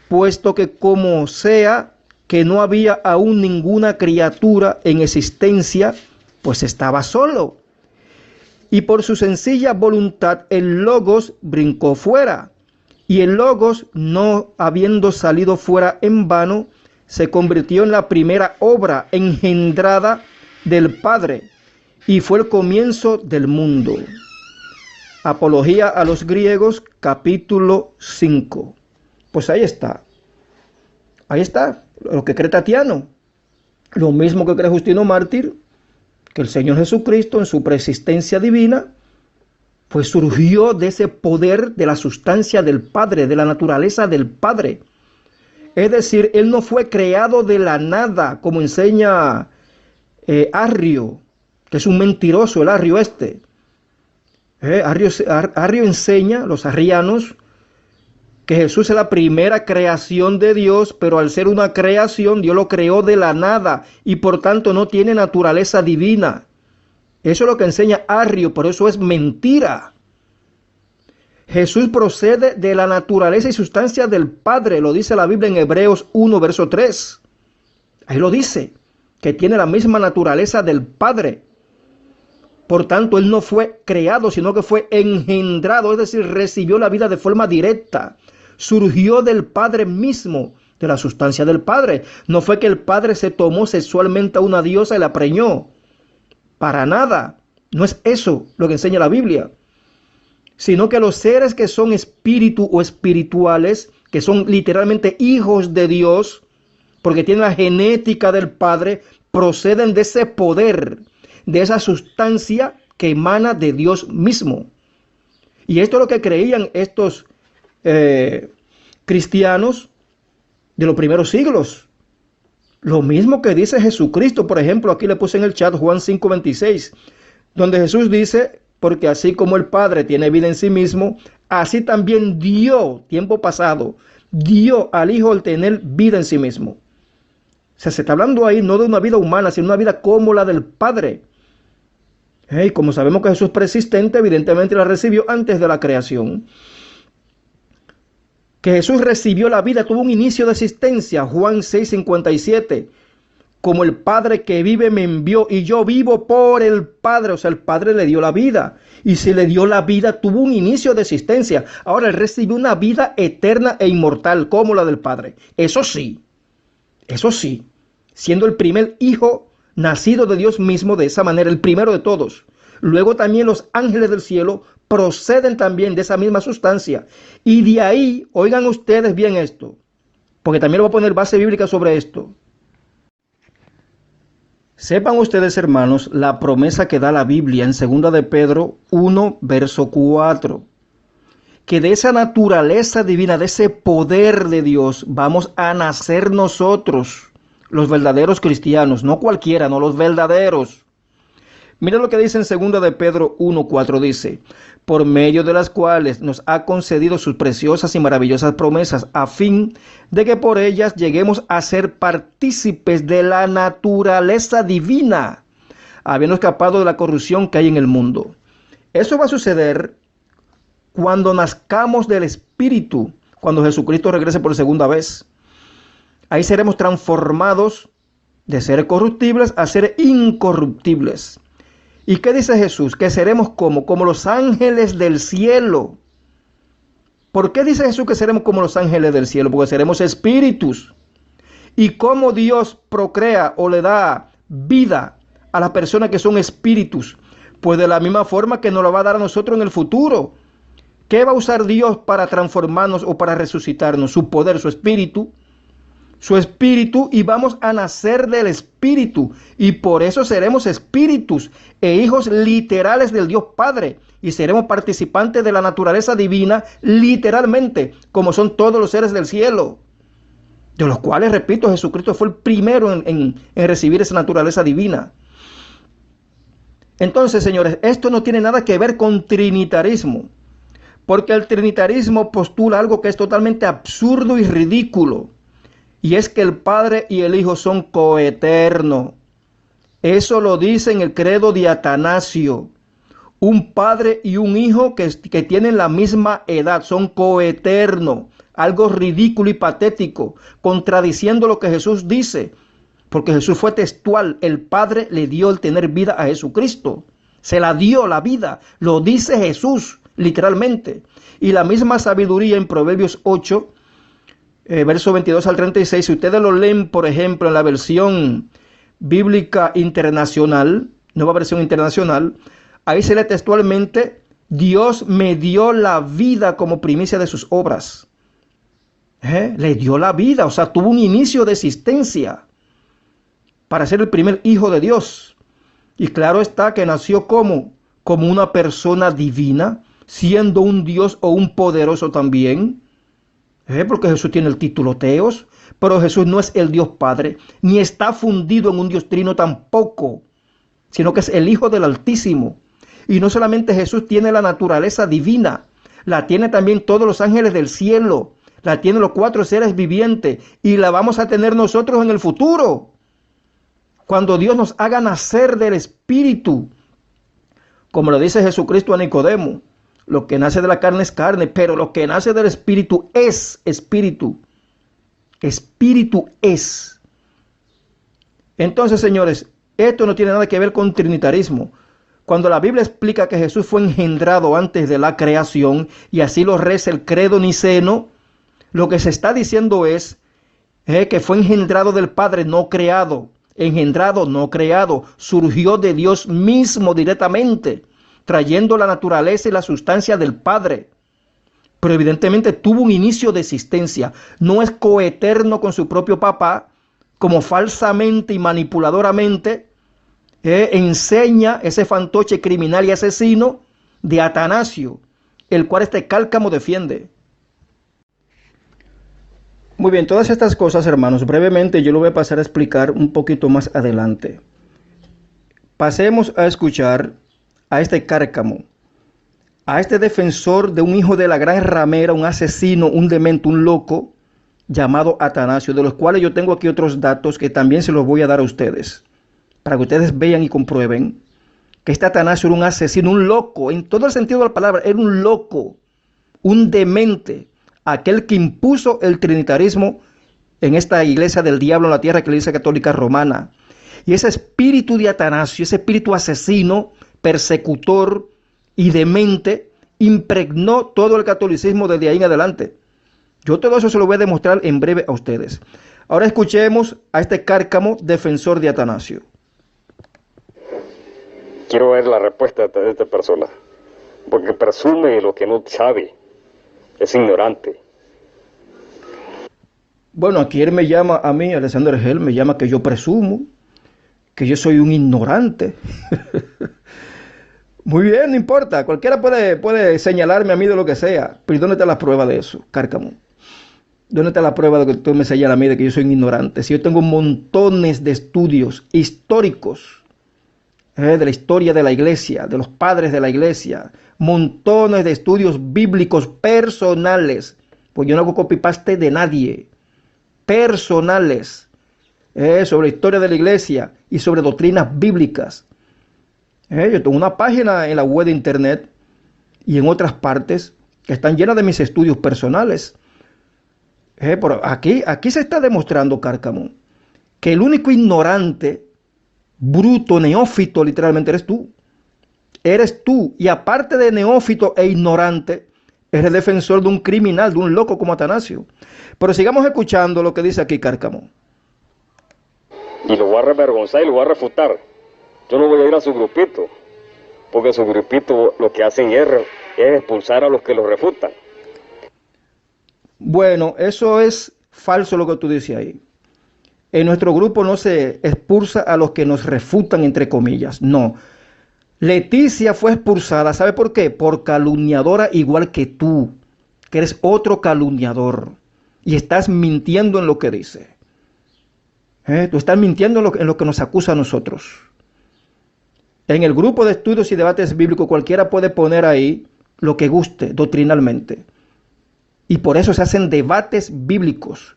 puesto que como sea que no había aún ninguna criatura en existencia, pues estaba solo. Y por su sencilla voluntad el Logos brincó fuera. Y el Logos, no habiendo salido fuera en vano, se convirtió en la primera obra engendrada del Padre y fue el comienzo del mundo. Apología a los griegos, capítulo 5. Pues ahí está. Ahí está lo que cree Tatiano. Lo mismo que cree Justino Mártir, que el Señor Jesucristo en su preexistencia divina pues surgió de ese poder de la sustancia del Padre, de la naturaleza del Padre. Es decir, Él no fue creado de la nada, como enseña Arrio, que es un mentiroso, el Arrio este. Arrio enseña, los arrianos, que Jesús es la primera creación de Dios, pero al ser una creación, Dios lo creó de la nada y por tanto no tiene naturaleza divina. Eso es lo que enseña Arrio, pero eso es mentira. Jesús procede de la naturaleza y sustancia del Padre, lo dice la Biblia en Hebreos 1, verso 3. Ahí lo dice, que tiene la misma naturaleza del Padre. Por tanto, Él no fue creado, sino que fue engendrado, es decir, recibió la vida de forma directa. Surgió del Padre mismo, de la sustancia del Padre. No fue que el Padre se tomó sexualmente a una diosa y la preñó. Para nada. No es eso lo que enseña la Biblia. Sino que los seres que son espíritu o espirituales, que son literalmente hijos de Dios, porque tienen la genética del Padre, proceden de ese poder, de esa sustancia que emana de Dios mismo. Y esto es lo que creían estos cristianos de los primeros siglos. Lo mismo que dice Jesucristo, por ejemplo, aquí le puse en el chat Juan 5:26, donde Jesús dice, porque así como el Padre tiene vida en sí mismo, así también dio, tiempo pasado, dio al Hijo el tener vida en sí mismo. O sea, se está hablando ahí no de una vida humana, sino una vida como la del Padre. Y como sabemos que Jesús es preexistente, evidentemente la recibió antes de la creación. Que Jesús recibió la vida, tuvo un inicio de existencia, Juan 6:57. Como el Padre que vive me envió y yo vivo por el Padre. O sea, el Padre le dio la vida. Y si le dio la vida, tuvo un inicio de existencia. Ahora Él recibió una vida eterna e inmortal como la del Padre. Eso sí, siendo el primer hijo nacido de Dios mismo de esa manera, el primero de todos. Luego también los ángeles del cielo proceden también de esa misma sustancia. Y de ahí, oigan ustedes bien esto, porque también le voy a poner base bíblica sobre esto. Sepan ustedes, hermanos, la promesa que da la Biblia en 2 de Pedro 1, verso 4. Que de esa naturaleza divina, de ese poder de Dios, vamos a nacer nosotros, los verdaderos cristianos, no cualquiera, no los verdaderos. Mira lo que dice en 2 de Pedro 1:4, dice, por medio de las cuales nos ha concedido sus preciosas y maravillosas promesas, a fin de que por ellas lleguemos a ser partícipes de la naturaleza divina, habiendo escapado de la corrupción que hay en el mundo. Eso va a suceder cuando nazcamos del Espíritu, cuando Jesucristo regrese por segunda vez. Ahí seremos transformados de ser corruptibles a ser incorruptibles. ¿Y qué dice Jesús? Que seremos como los ángeles del cielo. ¿Por qué dice Jesús que seremos como los ángeles del cielo? Porque seremos espíritus. ¿Y cómo Dios procrea o le da vida a las personas que son espíritus? Pues de la misma forma que nos lo va a dar a nosotros en el futuro. ¿Qué va a usar Dios para transformarnos o para resucitarnos? Su poder, su espíritu, y vamos a nacer del Espíritu, y por eso seremos espíritus e hijos literales del Dios Padre, y seremos participantes de la naturaleza divina literalmente, como son todos los seres del cielo, de los cuales, repito, Jesucristo fue el primero en recibir esa naturaleza divina. Entonces, señores, esto no tiene nada que ver con trinitarismo, porque el trinitarismo postula algo que es totalmente absurdo y ridículo. Y es que el Padre y el Hijo son coeternos. Eso lo dice en el credo de Atanasio. Un Padre y un Hijo que tienen la misma edad, son coeternos. Algo ridículo y patético, contradiciendo lo que Jesús dice. Porque Jesús fue textual. El Padre le dio el tener vida a Jesucristo. Se la dio la vida. Lo dice Jesús, literalmente. Y la misma sabiduría en Proverbios 8, verso 22 al 36, si ustedes lo leen, por ejemplo, en la versión bíblica internacional, nueva versión internacional, ahí se lee textualmente, Dios me dio la vida como primicia de sus obras. Le dio la vida, o sea, tuvo un inicio de existencia para ser el primer hijo de Dios. Y claro está que nació como una persona divina, siendo un Dios o un poderoso también. Porque Jesús tiene el título Teos, pero Jesús no es el Dios Padre, ni está fundido en un Dios trino tampoco, sino que es el Hijo del Altísimo. Y no solamente Jesús tiene la naturaleza divina, la tiene también todos los ángeles del cielo, la tienen los 4 seres vivientes, y la vamos a tener nosotros en el futuro, cuando Dios nos haga nacer del Espíritu, como lo dice Jesucristo a Nicodemo. Lo que nace de la carne es carne, pero lo que nace del Espíritu es espíritu. Espíritu es. Entonces, señores, esto no tiene nada que ver con trinitarismo. Cuando la Biblia explica que Jesús fue engendrado antes de la creación, y así lo reza el credo niceno, lo que se está diciendo es que fue engendrado del Padre, no creado. Engendrado, no creado. Surgió de Dios mismo directamente, trayendo la naturaleza y la sustancia del Padre. Pero evidentemente tuvo un inicio de existencia. No es coeterno con su propio papá, como falsamente y manipuladoramente enseña ese fantoche criminal y asesino de Atanasio, el cual este Cálcamo defiende. Muy bien, todas estas cosas, hermanos, brevemente yo lo voy a pasar a explicar un poquito más adelante. Pasemos a escuchar a este Cárcamo, a este defensor de un hijo de la gran ramera, un asesino, un demente, un loco, llamado Atanasio, de los cuales yo tengo aquí otros datos que también se los voy a dar a ustedes, para que ustedes vean y comprueben que este Atanasio era un asesino, un loco, en todo el sentido de la palabra, era un loco, un demente, aquel que impuso el trinitarismo en esta iglesia del diablo en la tierra, que es la Iglesia Católica Romana. Y ese espíritu de Atanasio, ese espíritu asesino, persecutor y demente, impregnó todo el catolicismo desde ahí en adelante. Yo todo eso se lo voy a demostrar en breve a ustedes. Ahora escuchemos a este Cárcamo, defensor de Atanasio. Quiero ver la respuesta de esta persona, porque presume lo que no sabe, es ignorante. Bueno, aquí él me llama a mí, Alexander Hell, me llama que yo presumo, que yo soy un ignorante. Muy bien, no importa, cualquiera puede señalarme a mí de lo que sea, pero ¿dónde está la prueba de eso, Cárcamo? ¿Dónde está la prueba de que tú me señalas a mí de que yo soy un ignorante? Si yo tengo montones de estudios históricos de la historia de la iglesia, de los padres de la iglesia, montones de estudios bíblicos personales, pues yo no hago copy-paste de nadie, personales, sobre la historia de la iglesia y sobre doctrinas bíblicas. Yo tengo una página en la web de internet y en otras partes que están llenas de mis estudios personales. Pero aquí se está demostrando, Cárcamo, que el único ignorante, bruto, neófito, literalmente eres tú. Eres tú. Y aparte de neófito e ignorante, eres defensor de un criminal, de un loco como Atanasio. Pero sigamos escuchando lo que dice aquí Cárcamo. Y lo voy a revergonzar y lo voy a refutar. Yo no voy a ir a su grupito, porque su grupito lo que hacen es expulsar a los que lo refutan. Bueno, eso es falso lo que tú dices ahí. En nuestro grupo no se expulsa a los que nos refutan, entre comillas. No. Leticia fue expulsada, ¿sabe por qué? Por calumniadora igual que tú, que eres otro calumniador. Y estás mintiendo en lo que dice. Tú estás mintiendo en lo que nos acusa a nosotros. En el grupo de estudios y debates bíblicos cualquiera puede poner ahí lo que guste doctrinalmente. Y por eso se hacen debates bíblicos.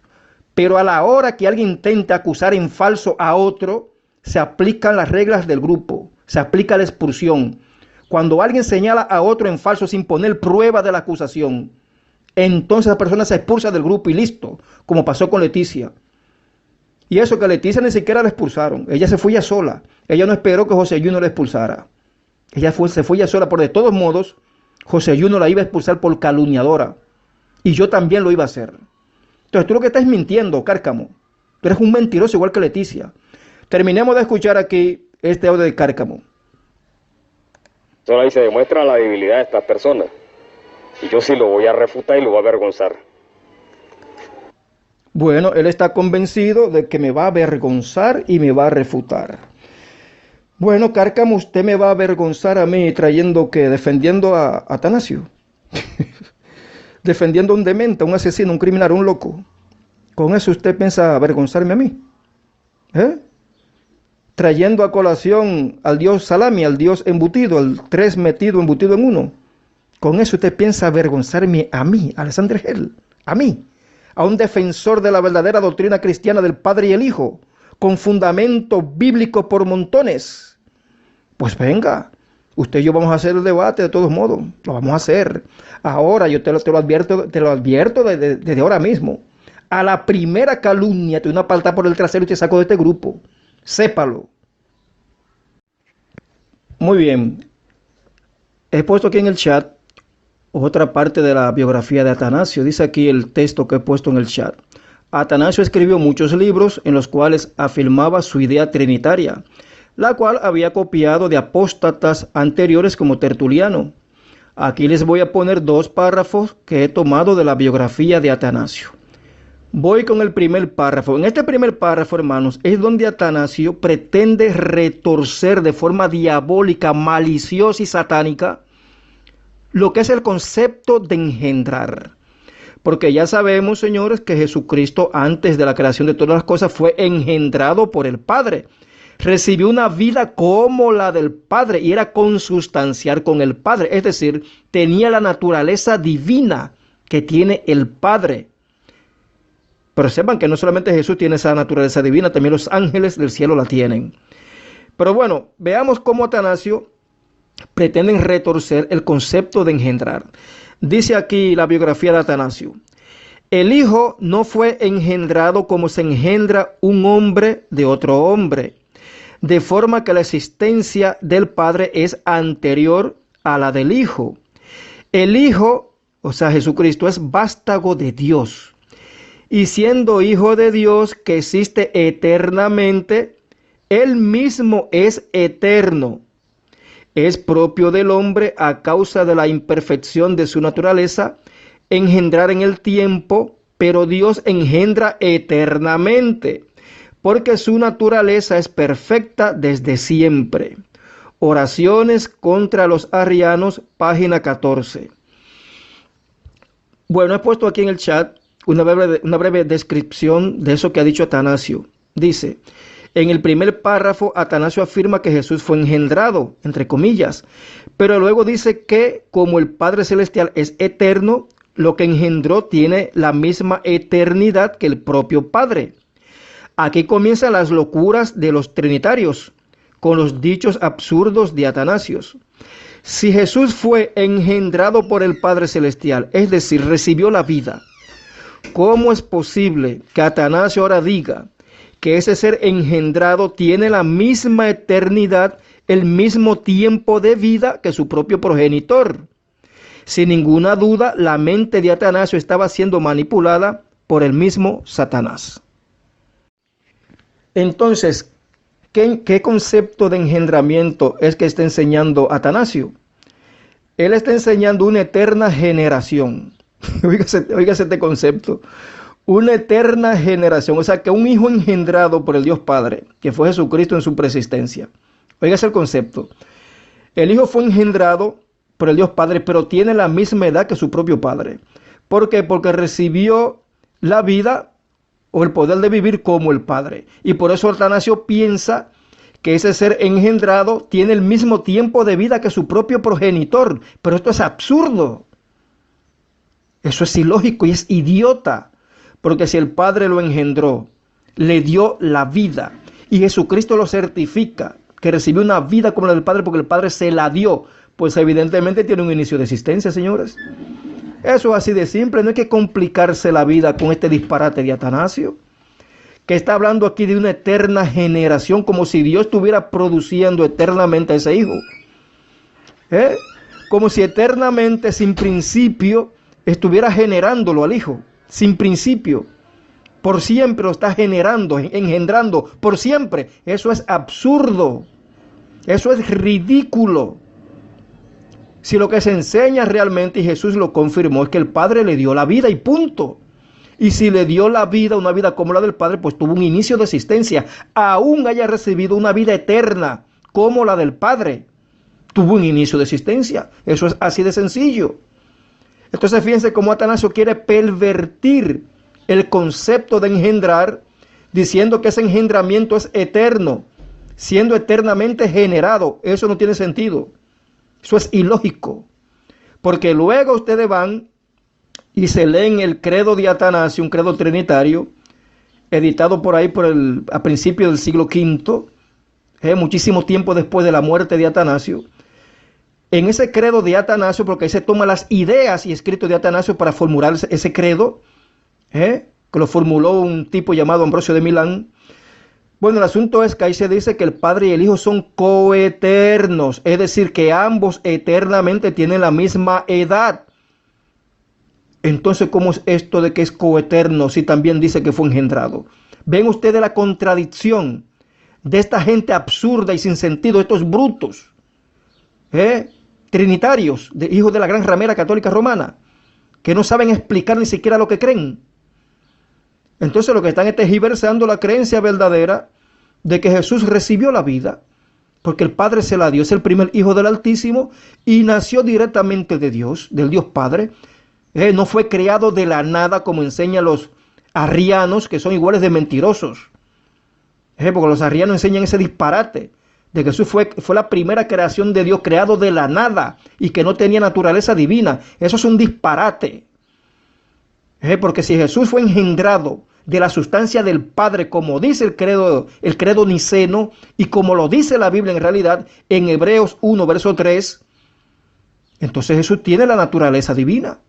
Pero a la hora que alguien intenta acusar en falso a otro, se aplican las reglas del grupo, se aplica la expulsión. Cuando alguien señala a otro en falso sin poner prueba de la acusación, entonces la persona se expulsa del grupo y listo, como pasó con Leticia. Y eso que Leticia ni siquiera la expulsaron, ella se fue ya sola, ella no esperó que José Junior la expulsara. Se fue ya sola, pero de todos modos, José Junior la iba a expulsar por calumniadora. Y yo también lo iba a hacer. Entonces tú lo que estás mintiendo, Cárcamo. Tú eres un mentiroso igual que Leticia. Terminemos de escuchar aquí este audio de Cárcamo. Solo ahí se demuestra la debilidad de estas personas. Y yo sí lo voy a refutar y lo voy a avergonzar. Bueno, él está convencido de que me va a avergonzar y me va a refutar. Bueno, Cárcamo, usted me va a avergonzar a mí defendiendo a Atanasio. Defendiendo a un demente, a un asesino, un criminal, un loco. ¿Con eso usted piensa avergonzarme a mí? Trayendo a colación al Dios salami, al Dios embutido, al tres metido, embutido en uno. ¿Con eso usted piensa avergonzarme a mí, Alexander Hell? A mí, a un defensor de la verdadera doctrina cristiana del Padre y el Hijo, con fundamento bíblico por montones. Pues venga. Usted y yo vamos a hacer el debate de todos modos, lo vamos a hacer. Ahora yo te lo advierto desde ahora mismo. A la primera calumnia te doy una palta por el trasero y te saco de este grupo. Sépalo. Muy bien. He puesto aquí en el chat otra parte de la biografía de Atanasio. Dice aquí el texto que he puesto en el chat. Atanasio escribió muchos libros en los cuales afirmaba su idea trinitaria, la cual había copiado de apóstatas anteriores como Tertuliano. Aquí les voy a poner 2 párrafos que he tomado de la biografía de Atanasio. Voy con el primer párrafo. En este primer párrafo, hermanos, es donde Atanasio pretende retorcer de forma diabólica, maliciosa y satánica lo que es el concepto de engendrar. Porque ya sabemos, señores, que Jesucristo antes de la creación de todas las cosas fue engendrado por el Padre. Recibió una vida como la del Padre y era consustancial con el Padre. Es decir, tenía la naturaleza divina que tiene el Padre. Pero sepan que no solamente Jesús tiene esa naturaleza divina, también los ángeles del cielo la tienen. Pero bueno, veamos cómo Atanasio pretende retorcer el concepto de engendrar. Dice aquí la biografía de Atanasio. El Hijo no fue engendrado como se engendra un hombre de otro hombre, de forma que la existencia del Padre es anterior a la del Hijo. El Hijo, o sea Jesucristo, es vástago de Dios. Y siendo Hijo de Dios que existe eternamente, Él mismo es eterno. Es propio del hombre a causa de la imperfección de su naturaleza engendrar en el tiempo, pero Dios engendra eternamente, porque su naturaleza es perfecta desde siempre. Oraciones contra los arrianos, página 14. Bueno, he puesto aquí en el chat una breve descripción de eso que ha dicho Atanasio. Dice, En el primer párrafo, Atanasio afirma que Jesús fue engendrado, entre comillas, pero luego dice que como el Padre Celestial es eterno, lo que engendró tiene la misma eternidad que el propio Padre. Aquí comienzan las locuras de los trinitarios, con los dichos absurdos de Atanasio. Si Jesús fue engendrado por el Padre Celestial, es decir, recibió la vida, ¿cómo es posible que Atanasio ahora diga que ese ser engendrado tiene la misma eternidad, el mismo tiempo de vida que su propio progenitor? Sin ninguna duda, la mente de Atanasio estaba siendo manipulada por el mismo Satanás. Entonces, ¿qué concepto de engendramiento es que está enseñando Atanasio? Él está enseñando una eterna generación. Oígase este concepto. Una eterna generación. O sea, que un hijo engendrado por el Dios Padre, que fue Jesucristo en su preexistencia. Oígase el concepto. El hijo fue engendrado por el Dios Padre, pero tiene la misma edad que su propio Padre. ¿Por qué? Porque recibió la vida o el poder de vivir como el Padre. Y por eso Atanasio piensa que ese ser engendrado tiene el mismo tiempo de vida que su propio progenitor. Pero esto es absurdo. Eso es ilógico y es idiota. Porque si el Padre lo engendró, le dio la vida, y Jesucristo lo certifica, que recibió una vida como la del Padre porque el Padre se la dio, pues evidentemente tiene un inicio de existencia, señores. Eso es así de simple, no hay que complicarse la vida con este disparate de Atanasio, que está hablando aquí de una eterna generación, como si Dios estuviera produciendo eternamente a ese hijo. Como si eternamente, sin principio, estuviera generándolo al hijo, sin principio. Por siempre lo está generando, engendrando, por siempre. Eso es absurdo, eso es ridículo. Si lo que se enseña realmente, y Jesús lo confirmó, es que el Padre le dio la vida y punto. Y si le dio la vida, una vida como la del Padre, pues tuvo un inicio de existencia. Aún haya recibido una vida eterna como la del Padre, tuvo un inicio de existencia. Eso es así de sencillo. Entonces fíjense cómo Atanasio quiere pervertir el concepto de engendrar, diciendo que ese engendramiento es eterno, siendo eternamente generado. Eso no tiene sentido. Eso es ilógico. Porque luego ustedes van y se leen el credo de Atanasio, un credo trinitario, editado por ahí a principios del siglo V, muchísimo tiempo después de la muerte de Atanasio. En ese credo de Atanasio, porque ahí se toman las ideas y escritos de Atanasio para formular ese credo, que lo formuló un tipo llamado Ambrosio de Milán. Bueno, el asunto es que ahí se dice que el Padre y el Hijo son coeternos, es decir, que ambos eternamente tienen la misma edad. Entonces, ¿cómo es esto de que es coeterno si también dice que fue engendrado? ¿Ven ustedes la contradicción de esta gente absurda y sin sentido, estos brutos, trinitarios, hijos de la gran ramera católica romana, que no saben explicar ni siquiera lo que creen? Entonces lo que están es tergiversando la creencia verdadera de que Jesús recibió la vida, porque el Padre se la dio, es el primer hijo del Altísimo y nació directamente de Dios, del Dios Padre. No fue creado de la nada como enseñan los arrianos, que son iguales de mentirosos. Porque los arrianos enseñan ese disparate de que Jesús fue la primera creación de Dios, creado de la nada y que no tenía naturaleza divina. Eso es un disparate. Porque si Jesús fue engendrado de la sustancia del Padre, como dice el credo niceno, y como lo dice la Biblia en realidad, en Hebreos 1, verso 3, entonces Jesús tiene la naturaleza divina.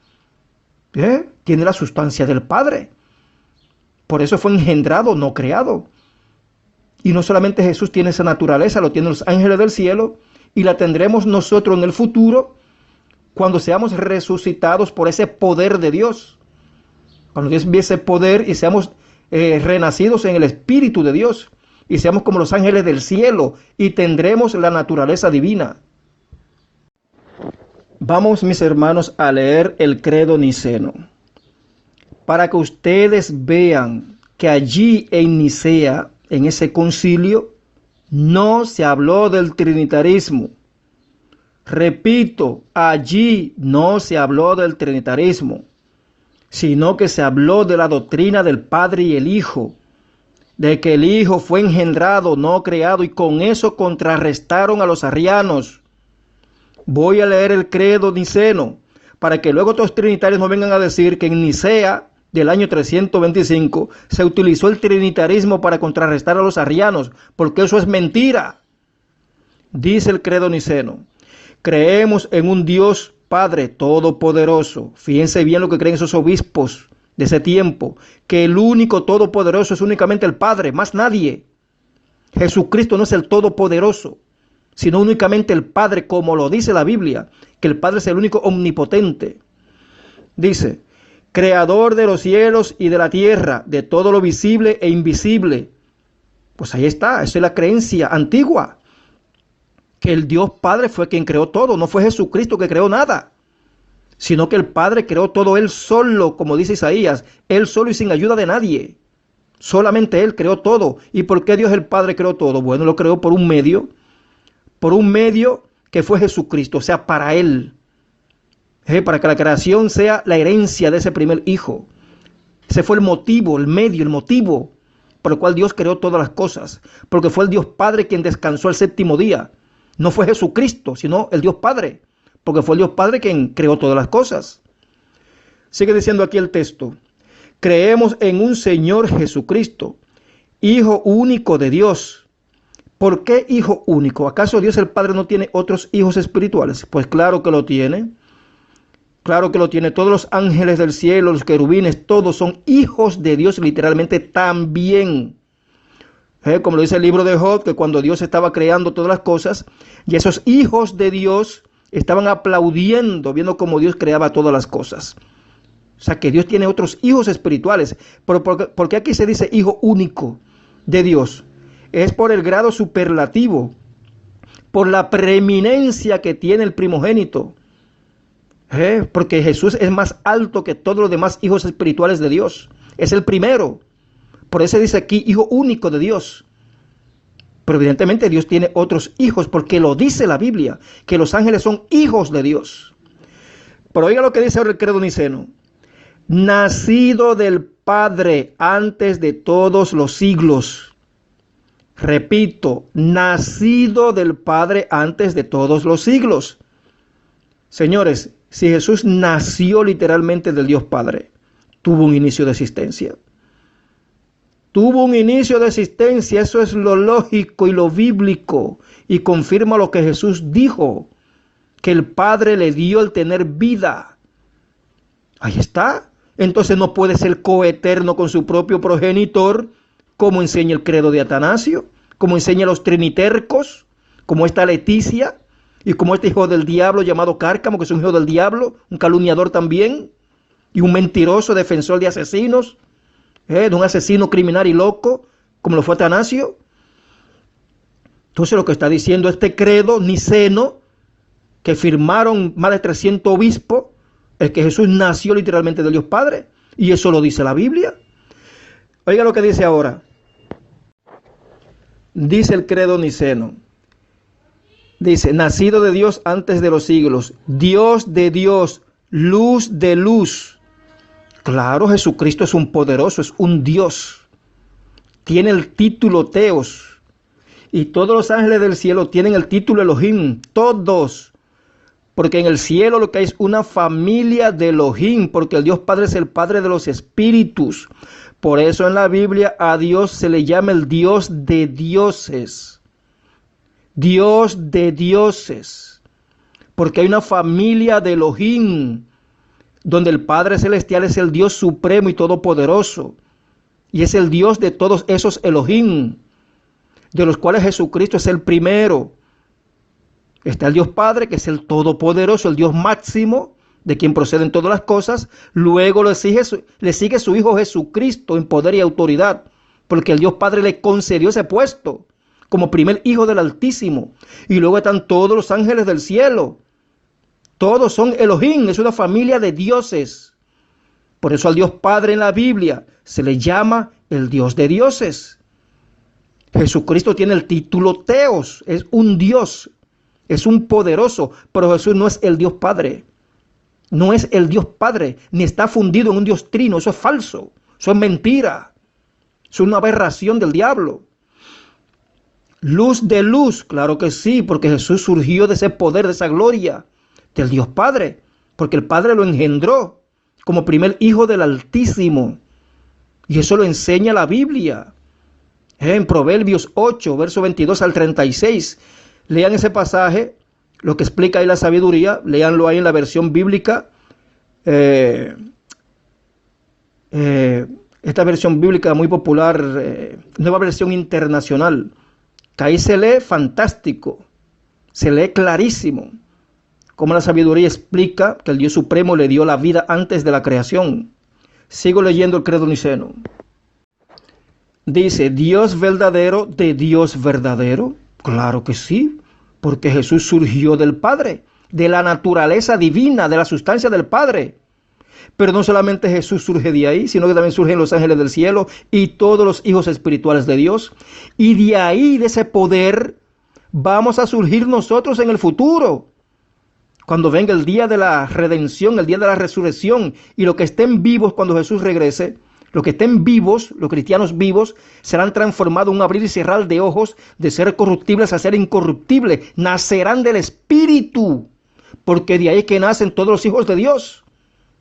Tiene la sustancia del Padre. Por eso fue engendrado, no creado. Y no solamente Jesús tiene esa naturaleza, lo tienen los ángeles del cielo, y la tendremos nosotros en el futuro, cuando seamos resucitados por ese poder de Dios. Cuando Dios envíe ese poder y seamos renacidos en el Espíritu de Dios, y seamos como los ángeles del cielo, y tendremos la naturaleza divina. Vamos, mis hermanos, a leer el credo niceno, para que ustedes vean que allí en Nicea, en ese concilio, no se habló del trinitarismo. Repito, allí no se habló del trinitarismo, sino que se habló de la doctrina del Padre y el Hijo, de que el Hijo fue engendrado, no creado, y con eso contrarrestaron a los arrianos. Voy a leer el credo niceno, para que luego otros trinitarios no vengan a decir que en Nicea del año 325 se utilizó el trinitarismo para contrarrestar a los arrianos, porque eso es mentira. Dice el credo niceno: creemos en un Dios Padre Todopoderoso. Fíjense bien lo que creen esos obispos de ese tiempo, que el único todopoderoso es únicamente el Padre, más nadie. Jesucristo no es el todopoderoso, sino únicamente el Padre, como lo dice la Biblia, que el Padre es el único omnipotente. Dice: creador de los cielos y de la tierra, de todo lo visible e invisible. Pues ahí está, esa es la creencia antigua, que el Dios Padre fue quien creó todo, no fue Jesucristo que creó nada, sino que el Padre creó todo Él solo, como dice Isaías, Él solo y sin ayuda de nadie. Solamente Él creó todo. ¿Y por qué Dios el Padre creó todo? Bueno, lo creó por un medio que fue Jesucristo, o sea, para Él. Para que la creación sea la herencia de ese primer hijo. Ese fue el motivo, el medio, el motivo por el cual Dios creó todas las cosas. Porque fue el Dios Padre quien descansó el séptimo día. No fue Jesucristo, sino el Dios Padre. Porque fue el Dios Padre quien creó todas las cosas. Sigue diciendo aquí el texto: creemos en un Señor Jesucristo, Hijo único de Dios. ¿Por qué Hijo único? ¿Acaso Dios el Padre no tiene otros hijos espirituales? Pues claro que lo tiene. Claro que lo tiene. Todos los ángeles del cielo, los querubines, todos son hijos de Dios literalmente también. Como lo dice el libro de Job, que cuando Dios estaba creando todas las cosas, y esos hijos de Dios estaban aplaudiendo, viendo cómo Dios creaba todas las cosas. O sea que Dios tiene otros hijos espirituales. Pero ¿por qué aquí se dice hijo único de Dios? Es por el grado superlativo, por la preeminencia que tiene el primogénito. Porque Jesús es más alto que todos los demás hijos espirituales de Dios. Es el primero. Por eso dice aquí hijo único de Dios. Pero evidentemente Dios tiene otros hijos, porque lo dice la Biblia, que los ángeles son hijos de Dios. Pero oiga lo que dice ahora el credo niceno: nacido del Padre antes de todos los siglos. Repito, nacido del Padre antes de todos los siglos. Señores, si Jesús nació literalmente del Dios Padre, tuvo un inicio de existencia. Tuvo un inicio de existencia, eso es lo lógico y lo bíblico, y confirma lo que Jesús dijo, que el Padre le dio el tener vida. Ahí está. Entonces no puede ser coeterno con su propio progenitor, como enseña el credo de Atanasio, como enseña los trinitercos, como esta Leticia, y como este hijo del diablo llamado Cárcamo, que es un hijo del diablo, un calumniador también, y un mentiroso defensor de asesinos, de un asesino criminal y loco, como lo fue Atanasio. Entonces lo que está diciendo este credo niceno, que firmaron más de 300 obispos, es que Jesús nació literalmente del Dios Padre, y eso lo dice la Biblia. Oiga lo que dice ahora. Dice el credo niceno. Dice: nacido de Dios antes de los siglos, Dios de Dios, luz de luz. Claro, Jesucristo es un poderoso, es un Dios. Tiene el título Teos. Y todos los ángeles del cielo tienen el título Elohim. Todos. Porque en el cielo lo que hay es una familia de Elohim. Porque el Dios Padre es el Padre de los espíritus. Por eso en la Biblia a Dios se le llama el Dios de dioses. Dios de dioses. Porque hay una familia de Elohim, donde el Padre Celestial es el Dios supremo y todopoderoso, y es el Dios de todos esos Elohim, de los cuales Jesucristo es el primero. Está el Dios Padre, que es el todopoderoso, el Dios máximo, de quien proceden todas las cosas. Luego le sigue su Hijo Jesucristo en poder y autoridad, porque el Dios Padre le concedió ese puesto como primer Hijo del Altísimo. Y luego están todos los ángeles del cielo. Todos son Elohim, es una familia de dioses. Por eso al Dios Padre en la Biblia se le llama el Dios de dioses. Jesucristo tiene el título Teos, es un Dios, es un poderoso, pero Jesús no es el Dios Padre. No es el Dios Padre, ni está fundido en un Dios trino, eso es falso, eso es mentira. Es una aberración del diablo. Luz de luz, claro que sí, porque Jesús surgió de ese poder, de esa gloria del Dios Padre, porque el Padre lo engendró como primer hijo del Altísimo. Y eso lo enseña la Biblia. En Proverbios 8, verso 22 al 36. Lean ese pasaje, lo que explica ahí la sabiduría. Leanlo ahí en la versión bíblica. Esta versión bíblica muy popular, nueva versión internacional. Que ahí se lee fantástico. Se lee clarísimo. Como la sabiduría explica que el Dios Supremo le dio la vida antes de la creación. Sigo leyendo el credo niceno. Dice, ¿Dios verdadero de Dios verdadero? Claro que sí, porque Jesús surgió del Padre, de la naturaleza divina, de la sustancia del Padre. Pero no solamente Jesús surge de ahí, sino que también surgen los ángeles del cielo y todos los hijos espirituales de Dios. Y de ahí, de ese poder, vamos a surgir nosotros en el futuro. Cuando venga el día de la redención, el día de la resurrección, y los que estén vivos cuando Jesús regrese, los que estén vivos, los cristianos vivos, serán transformados en un abrir y cerrar de ojos, de ser corruptibles a ser incorruptibles. Nacerán del Espíritu, porque de ahí es que nacen todos los hijos de Dios,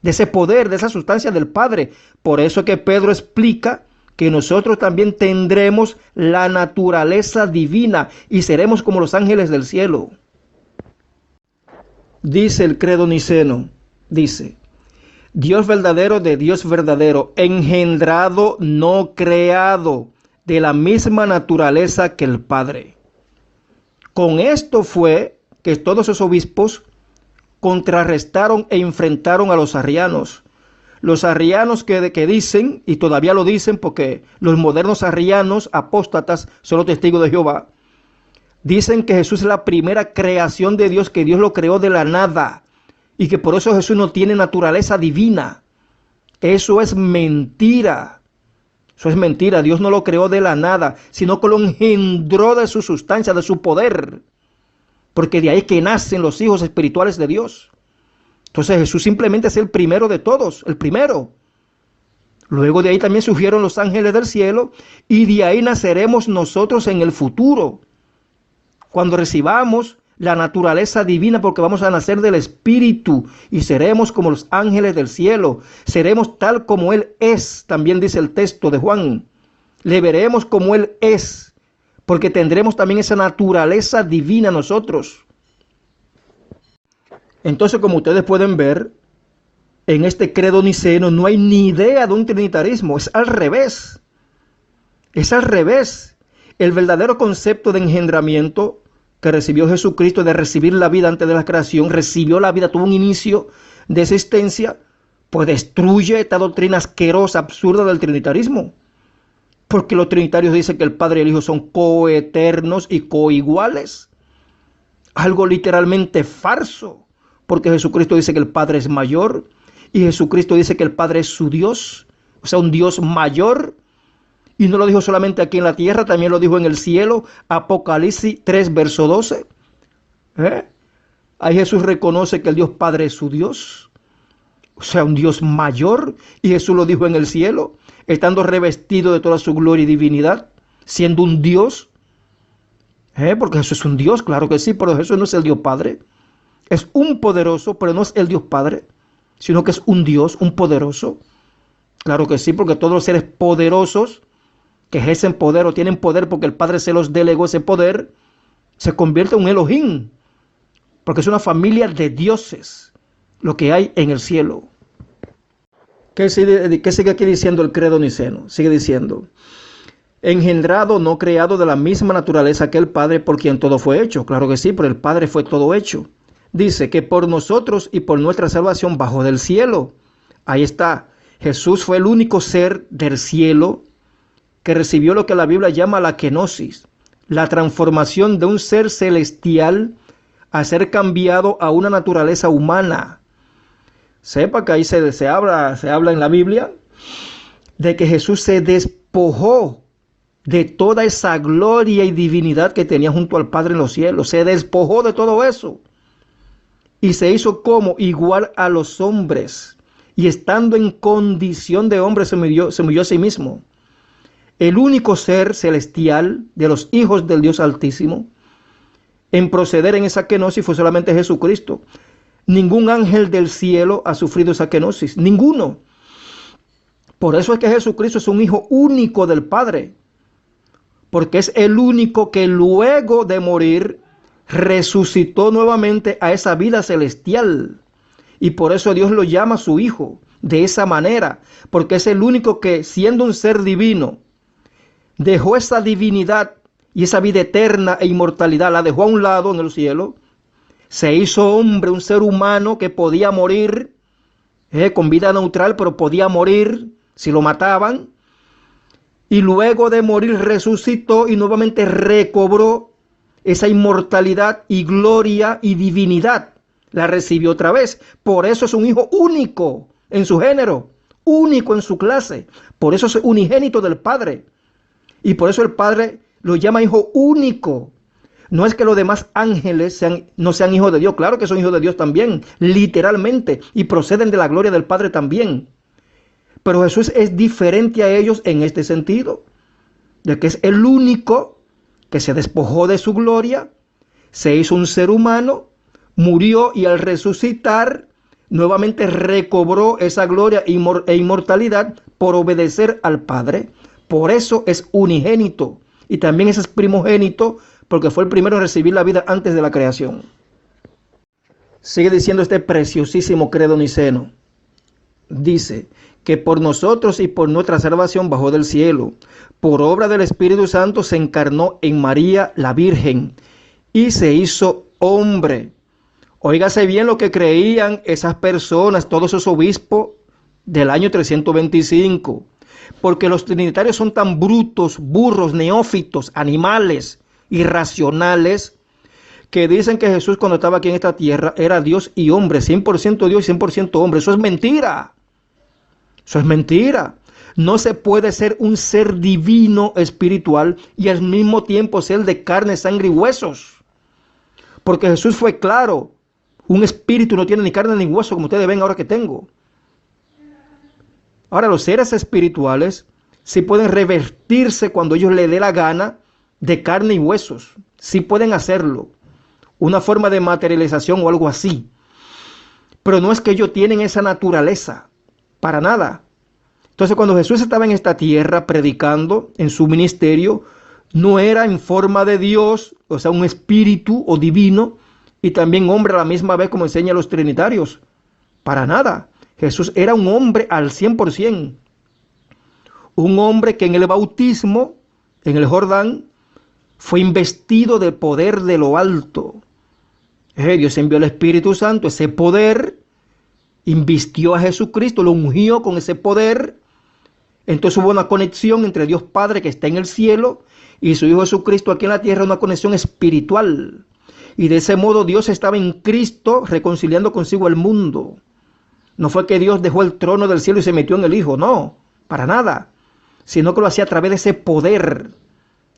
de ese poder, de esa sustancia del Padre. Por eso es que Pedro explica que nosotros también tendremos la naturaleza divina y seremos como los ángeles del cielo. Dice el credo niceno, dice, Dios verdadero de Dios verdadero, engendrado, no creado, de la misma naturaleza que el Padre. Con esto fue que todos esos obispos contrarrestaron e enfrentaron a los arrianos. Los arrianos que dicen, y todavía lo dicen porque los modernos arrianos apóstatas son los testigos de Jehová, dicen que Jesús es la primera creación de Dios, que Dios lo creó de la nada y que por eso Jesús no tiene naturaleza divina. Eso es mentira. Eso es mentira. Dios no lo creó de la nada, sino que lo engendró de su sustancia, de su poder. Porque de ahí que nacen los hijos espirituales de Dios. Entonces Jesús simplemente es el primero de todos, el primero. Luego de ahí también surgieron los ángeles del cielo y de ahí naceremos nosotros en el futuro. Cuando recibamos la naturaleza divina, porque vamos a nacer del Espíritu y seremos como los ángeles del cielo. Seremos tal como Él es, también dice el texto de Juan. Le veremos como Él es, porque tendremos también esa naturaleza divina nosotros. Entonces, como ustedes pueden ver, en este credo niceno no hay ni idea de un trinitarismo. Es al revés. Es al revés. El verdadero concepto de engendramiento que recibió Jesucristo, de recibir la vida antes de la creación, recibió la vida, tuvo un inicio de existencia, pues destruye esta doctrina asquerosa, absurda del trinitarismo. Porque los trinitarios dicen que el Padre y el Hijo son coeternos y coiguales. Algo literalmente falso, porque Jesucristo dice que el Padre es mayor y Jesucristo dice que el Padre es su Dios, o sea, un Dios mayor. Y no lo dijo solamente aquí en la tierra, también lo dijo en el cielo. Apocalipsis 3, verso 12. Ahí Jesús reconoce que el Dios Padre es su Dios. O sea, un Dios mayor. Y Jesús lo dijo en el cielo, estando revestido de toda su gloria y divinidad, siendo un Dios. Porque Jesús es un Dios, claro que sí, pero Jesús no es el Dios Padre. Es un poderoso, pero no es el Dios Padre, sino que es un Dios, un poderoso. Claro que sí, porque todos los seres poderosos que ejercen poder o tienen poder porque el Padre se los delegó ese poder, se convierte en un Elohim, porque es una familia de dioses lo que hay en el cielo. ¿Qué sigue aquí diciendo el credo niceno? Sigue diciendo, engendrado, no creado, de la misma naturaleza que el Padre, por quien todo fue hecho. Claro que sí, por el Padre fue todo hecho. Dice que por nosotros y por nuestra salvación bajó del cielo. Ahí está. Jesús fue el único ser del cielo que recibió lo que la Biblia llama la kenosis, la transformación de un ser celestial a ser cambiado a una naturaleza humana. Sepa que ahí se habla en la Biblia de que Jesús se despojó de toda esa gloria y divinidad que tenía junto al Padre en los cielos. Se despojó de todo eso y se hizo como igual a los hombres. Y estando en condición de hombre se humilló a sí mismo. el único ser celestial de los hijos del Dios Altísimo en proceder en esa kenosis fue solamente Jesucristo. Ningún ángel del cielo ha sufrido esa kenosis, ninguno. Por eso es que Jesucristo es un hijo único del Padre, porque es el único que luego de morir resucitó nuevamente a esa vida celestial. Y por eso Dios lo llama su hijo de esa manera, porque es el único que, siendo un ser divino, dejó esa divinidad y esa vida eterna e inmortalidad, la dejó a un lado en el cielo. Se hizo hombre, un ser humano que podía morir, con vida neutral, pero podía morir si lo mataban. Y luego de morir resucitó y nuevamente recobró esa inmortalidad y gloria y divinidad. La recibió otra vez. Por eso es un hijo único en su género, único en su clase. Por eso es unigénito del Padre. Y por eso el Padre lo llama hijo único. No es que los demás ángeles no sean hijos de Dios. Claro que son hijos de Dios también, literalmente. Y proceden de la gloria del Padre también. Pero Jesús es diferente a ellos en este sentido, de que es el único que se despojó de su gloria, se hizo un ser humano, murió y al resucitar nuevamente recobró esa gloria e inmortalidad por obedecer al Padre. Por eso es unigénito y también es primogénito, porque fue el primero en recibir la vida antes de la creación. Sigue diciendo este preciosísimo credo niceno. Dice que por nosotros y por nuestra salvación bajó del cielo. Por obra del Espíritu Santo se encarnó en María la Virgen y se hizo hombre. Óigase bien lo que creían esas personas, todos esos obispos del año 325. Porque los trinitarios son tan brutos, burros, neófitos, animales, irracionales, que dicen que Jesús cuando estaba aquí en esta tierra era Dios y hombre, 100% Dios y 100% hombre. Eso es mentira. Eso es mentira. No se puede ser un ser divino espiritual y al mismo tiempo ser de carne, sangre y huesos. Porque Jesús fue claro. Un espíritu no tiene ni carne ni hueso como ustedes ven ahora que tengo. Ahora los seres espirituales sí pueden revertirse cuando ellos les dé la gana de carne y huesos. Sí pueden hacerlo. Una forma de materialización o algo así. Pero no es que ellos tienen esa naturaleza. Para nada. Entonces cuando Jesús estaba en esta tierra predicando en su ministerio, no era en forma de Dios, o sea, un espíritu o divino, y también hombre a la misma vez como enseñan los trinitarios. Para nada. Jesús era un hombre al 100%. Un hombre que en el bautismo, en el Jordán, fue investido de poder de lo alto. Dios envió el Espíritu Santo, ese poder, invistió a Jesucristo, lo ungió con ese poder. Entonces hubo una conexión entre Dios Padre que está en el cielo y su Hijo Jesucristo aquí en la tierra, una conexión espiritual. Y de ese modo Dios estaba en Cristo reconciliando consigo el mundo. No fue que Dios dejó el trono del cielo y se metió en el Hijo, no, para nada. Sino que lo hacía a través de ese poder,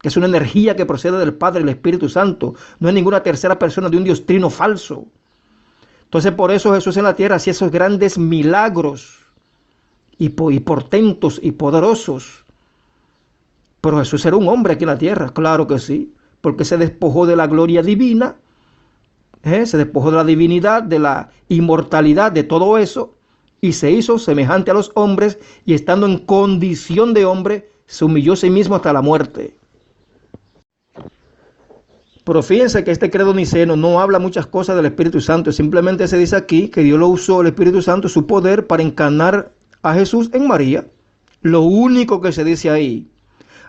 que es una energía que procede del Padre y el Espíritu Santo. No es ninguna tercera persona de un Dios trino falso. Entonces por eso Jesús en la tierra hacía esos grandes milagros y portentos y poderosos. Pero Jesús era un hombre aquí en la tierra, claro que sí, porque se despojó de la gloria divina, se despojó de la divinidad, de la inmortalidad, de todo eso, y se hizo semejante a los hombres, y estando en condición de hombre, se humilló a sí mismo hasta la muerte. Pero fíjense que este credo niceno no habla muchas cosas del Espíritu Santo, simplemente se dice aquí que Dios lo usó, el Espíritu Santo, su poder, para encarnar a Jesús en María. Lo único que se dice ahí.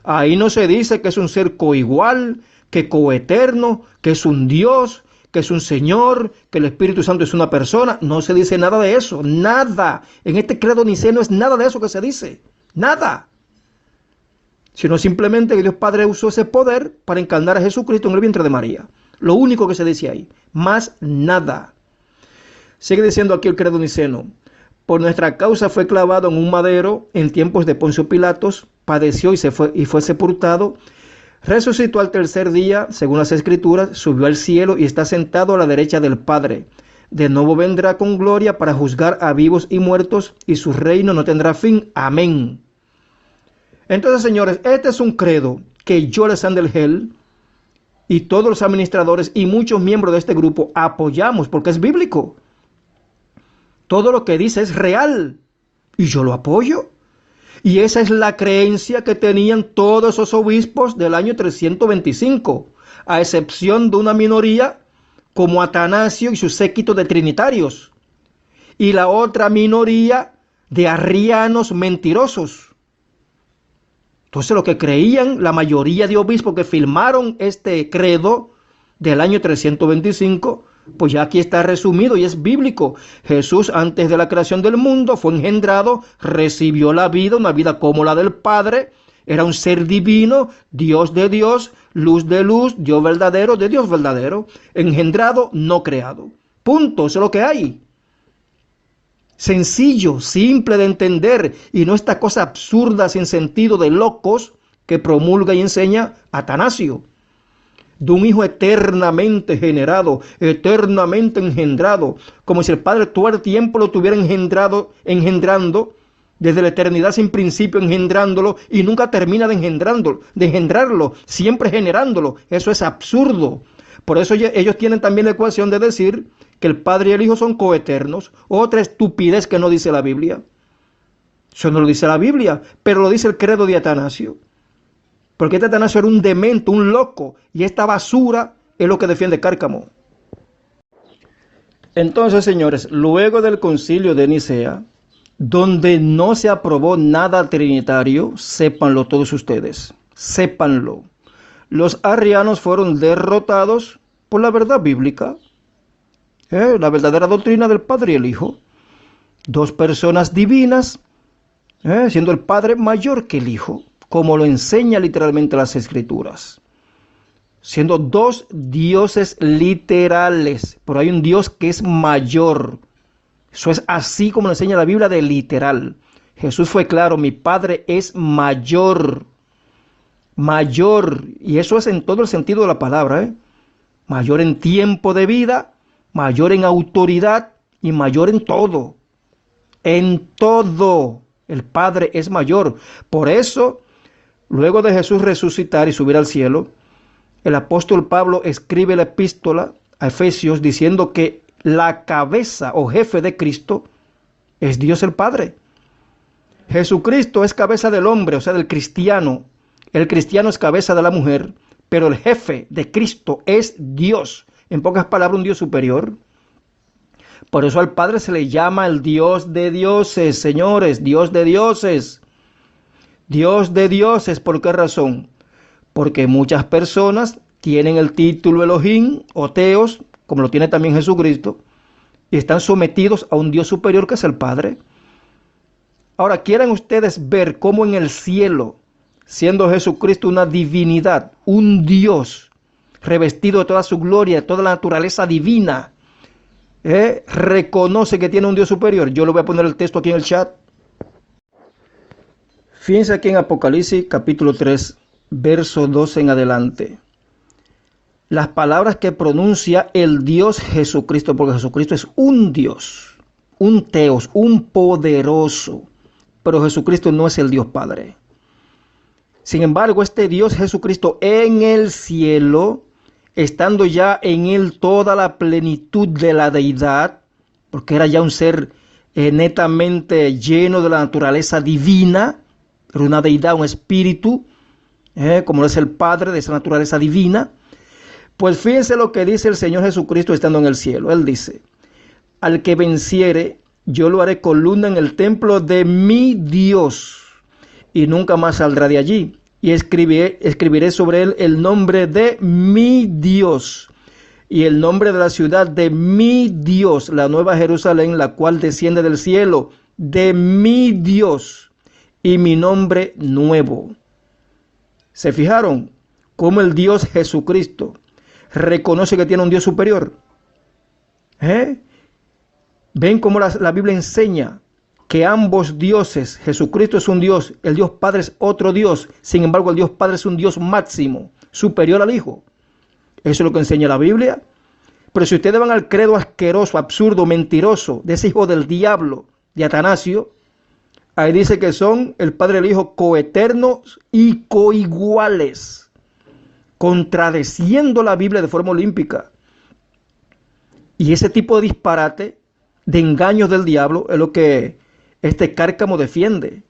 Ahí no se dice que es un ser coigual, que coeterno, que es un Dios, que es un Señor, que el Espíritu Santo es una persona. No se dice nada de eso, nada. En este credo niceno es nada de eso que se dice, nada. Sino simplemente que Dios Padre usó ese poder para encarnar a Jesucristo en el vientre de María. Lo único que se dice ahí, más nada. Sigue diciendo aquí el credo niceno. Por nuestra causa fue clavado en un madero en tiempos de Poncio Pilatos, padeció y fue sepultado. Resucitó al tercer día, según las Escrituras, subió al cielo y está sentado a la derecha del Padre. De nuevo vendrá con gloria para juzgar a vivos y muertos, y su reino no tendrá fin. Amén. Entonces, señores, este es un credo que yo, Alexander Hell, y todos los administradores y muchos miembros de este grupo apoyamos porque es bíblico. Todo lo que dice es real y yo lo apoyo. Y esa es la creencia que tenían todos esos obispos del año 325, a excepción de una minoría como Atanasio y su séquito de trinitarios, y la otra minoría de arrianos mentirosos. Entonces lo que creían la mayoría de obispos que firmaron este credo del año 325, pues ya aquí está resumido y es bíblico. Jesús, antes de la creación del mundo, fue engendrado, recibió la vida, una vida como la del Padre, era un ser divino, Dios de Dios, luz de luz, Dios verdadero de Dios verdadero, engendrado, no creado. Punto, eso es lo que hay. Sencillo, simple de entender, y no esta cosa absurda, sin sentido, de locos que promulga y enseña Atanasio. De un hijo eternamente generado, eternamente engendrado, como si el Padre todo el tiempo lo estuviera engendrando, desde la eternidad sin principio engendrándolo, y nunca termina de engendrarlo, siempre generándolo. Eso es absurdo. Por eso ellos tienen también la ecuación de decir que el Padre y el Hijo son coeternos, otra estupidez que no dice la Biblia. Eso no lo dice la Biblia, pero lo dice el credo de Atanasio. Porque este Atanasio era un demente, un loco, y esta basura es lo que defiende Cárcamo. Entonces, señores, luego del concilio de Nicea, donde no se aprobó nada trinitario, sépanlo todos ustedes, sépanlo. Los arrianos fueron derrotados por la verdad bíblica, la verdadera doctrina del Padre y el Hijo. Dos personas divinas, siendo el Padre mayor que el Hijo, como lo enseña literalmente las Escrituras. Siendo dos dioses literales, pero hay un Dios que es mayor. Eso es así como lo enseña la Biblia de literal. Jesús fue claro, mi Padre es mayor. Mayor, y eso es en todo el sentido de la palabra, mayor en tiempo de vida, mayor en autoridad y mayor en todo. En todo, el Padre es mayor. Por eso, luego de Jesús resucitar y subir al cielo, el apóstol Pablo escribe la epístola a Efesios diciendo que la cabeza o jefe de Cristo es Dios el Padre. Jesucristo es cabeza del hombre, o sea, del cristiano. El cristiano es cabeza de la mujer, pero el jefe de Cristo es Dios. En pocas palabras, un Dios superior. Por eso al Padre se le llama el Dios de dioses, señores, Dios de dioses. Dios de dioses, ¿por qué razón? Porque muchas personas tienen el título Elohim o Teos, como lo tiene también Jesucristo, y están sometidos a un Dios superior que es el Padre. Ahora, ¿quieren ustedes ver cómo en el cielo, siendo Jesucristo una divinidad, un Dios revestido de toda su gloria, de toda la naturaleza divina, reconoce que tiene un Dios superior? Yo le voy a poner el texto aquí en el chat. Fíjense aquí en Apocalipsis capítulo 3, verso 12 en adelante. Las palabras que pronuncia el Dios Jesucristo, porque Jesucristo es un Dios, un Teos, un poderoso, pero Jesucristo no es el Dios Padre. Sin embargo, este Dios Jesucristo en el cielo, estando ya en él toda la plenitud de la deidad, porque era ya un ser netamente lleno de la naturaleza divina, era una deidad, un espíritu, como es el Padre de esa naturaleza divina. Pues fíjense lo que dice el Señor Jesucristo estando en el cielo. Él dice, al que venciere, yo lo haré columna en el templo de mi Dios, y nunca más saldrá de allí. Y escribiré sobre él el nombre de mi Dios y el nombre de la ciudad de mi Dios, la nueva Jerusalén, la cual desciende del cielo, de mi Dios, y mi nombre nuevo. ¿Se fijaron cómo el Dios Jesucristo reconoce que tiene un Dios superior? ¿Ven cómo la Biblia enseña que ambos dioses, Jesucristo es un Dios, el Dios Padre es otro Dios, sin embargo el Dios Padre es un Dios máximo, superior al Hijo? Eso es lo que enseña la Biblia. Pero si ustedes van al credo asqueroso, absurdo, mentiroso, de ese hijo del diablo, de Atanasio, Ahí dice que son el Padre y el Hijo coeternos y coiguales, contradeciendo la Biblia de forma olímpica. Y ese tipo de disparate, de engaños del diablo, es lo que este Cárcamo defiende.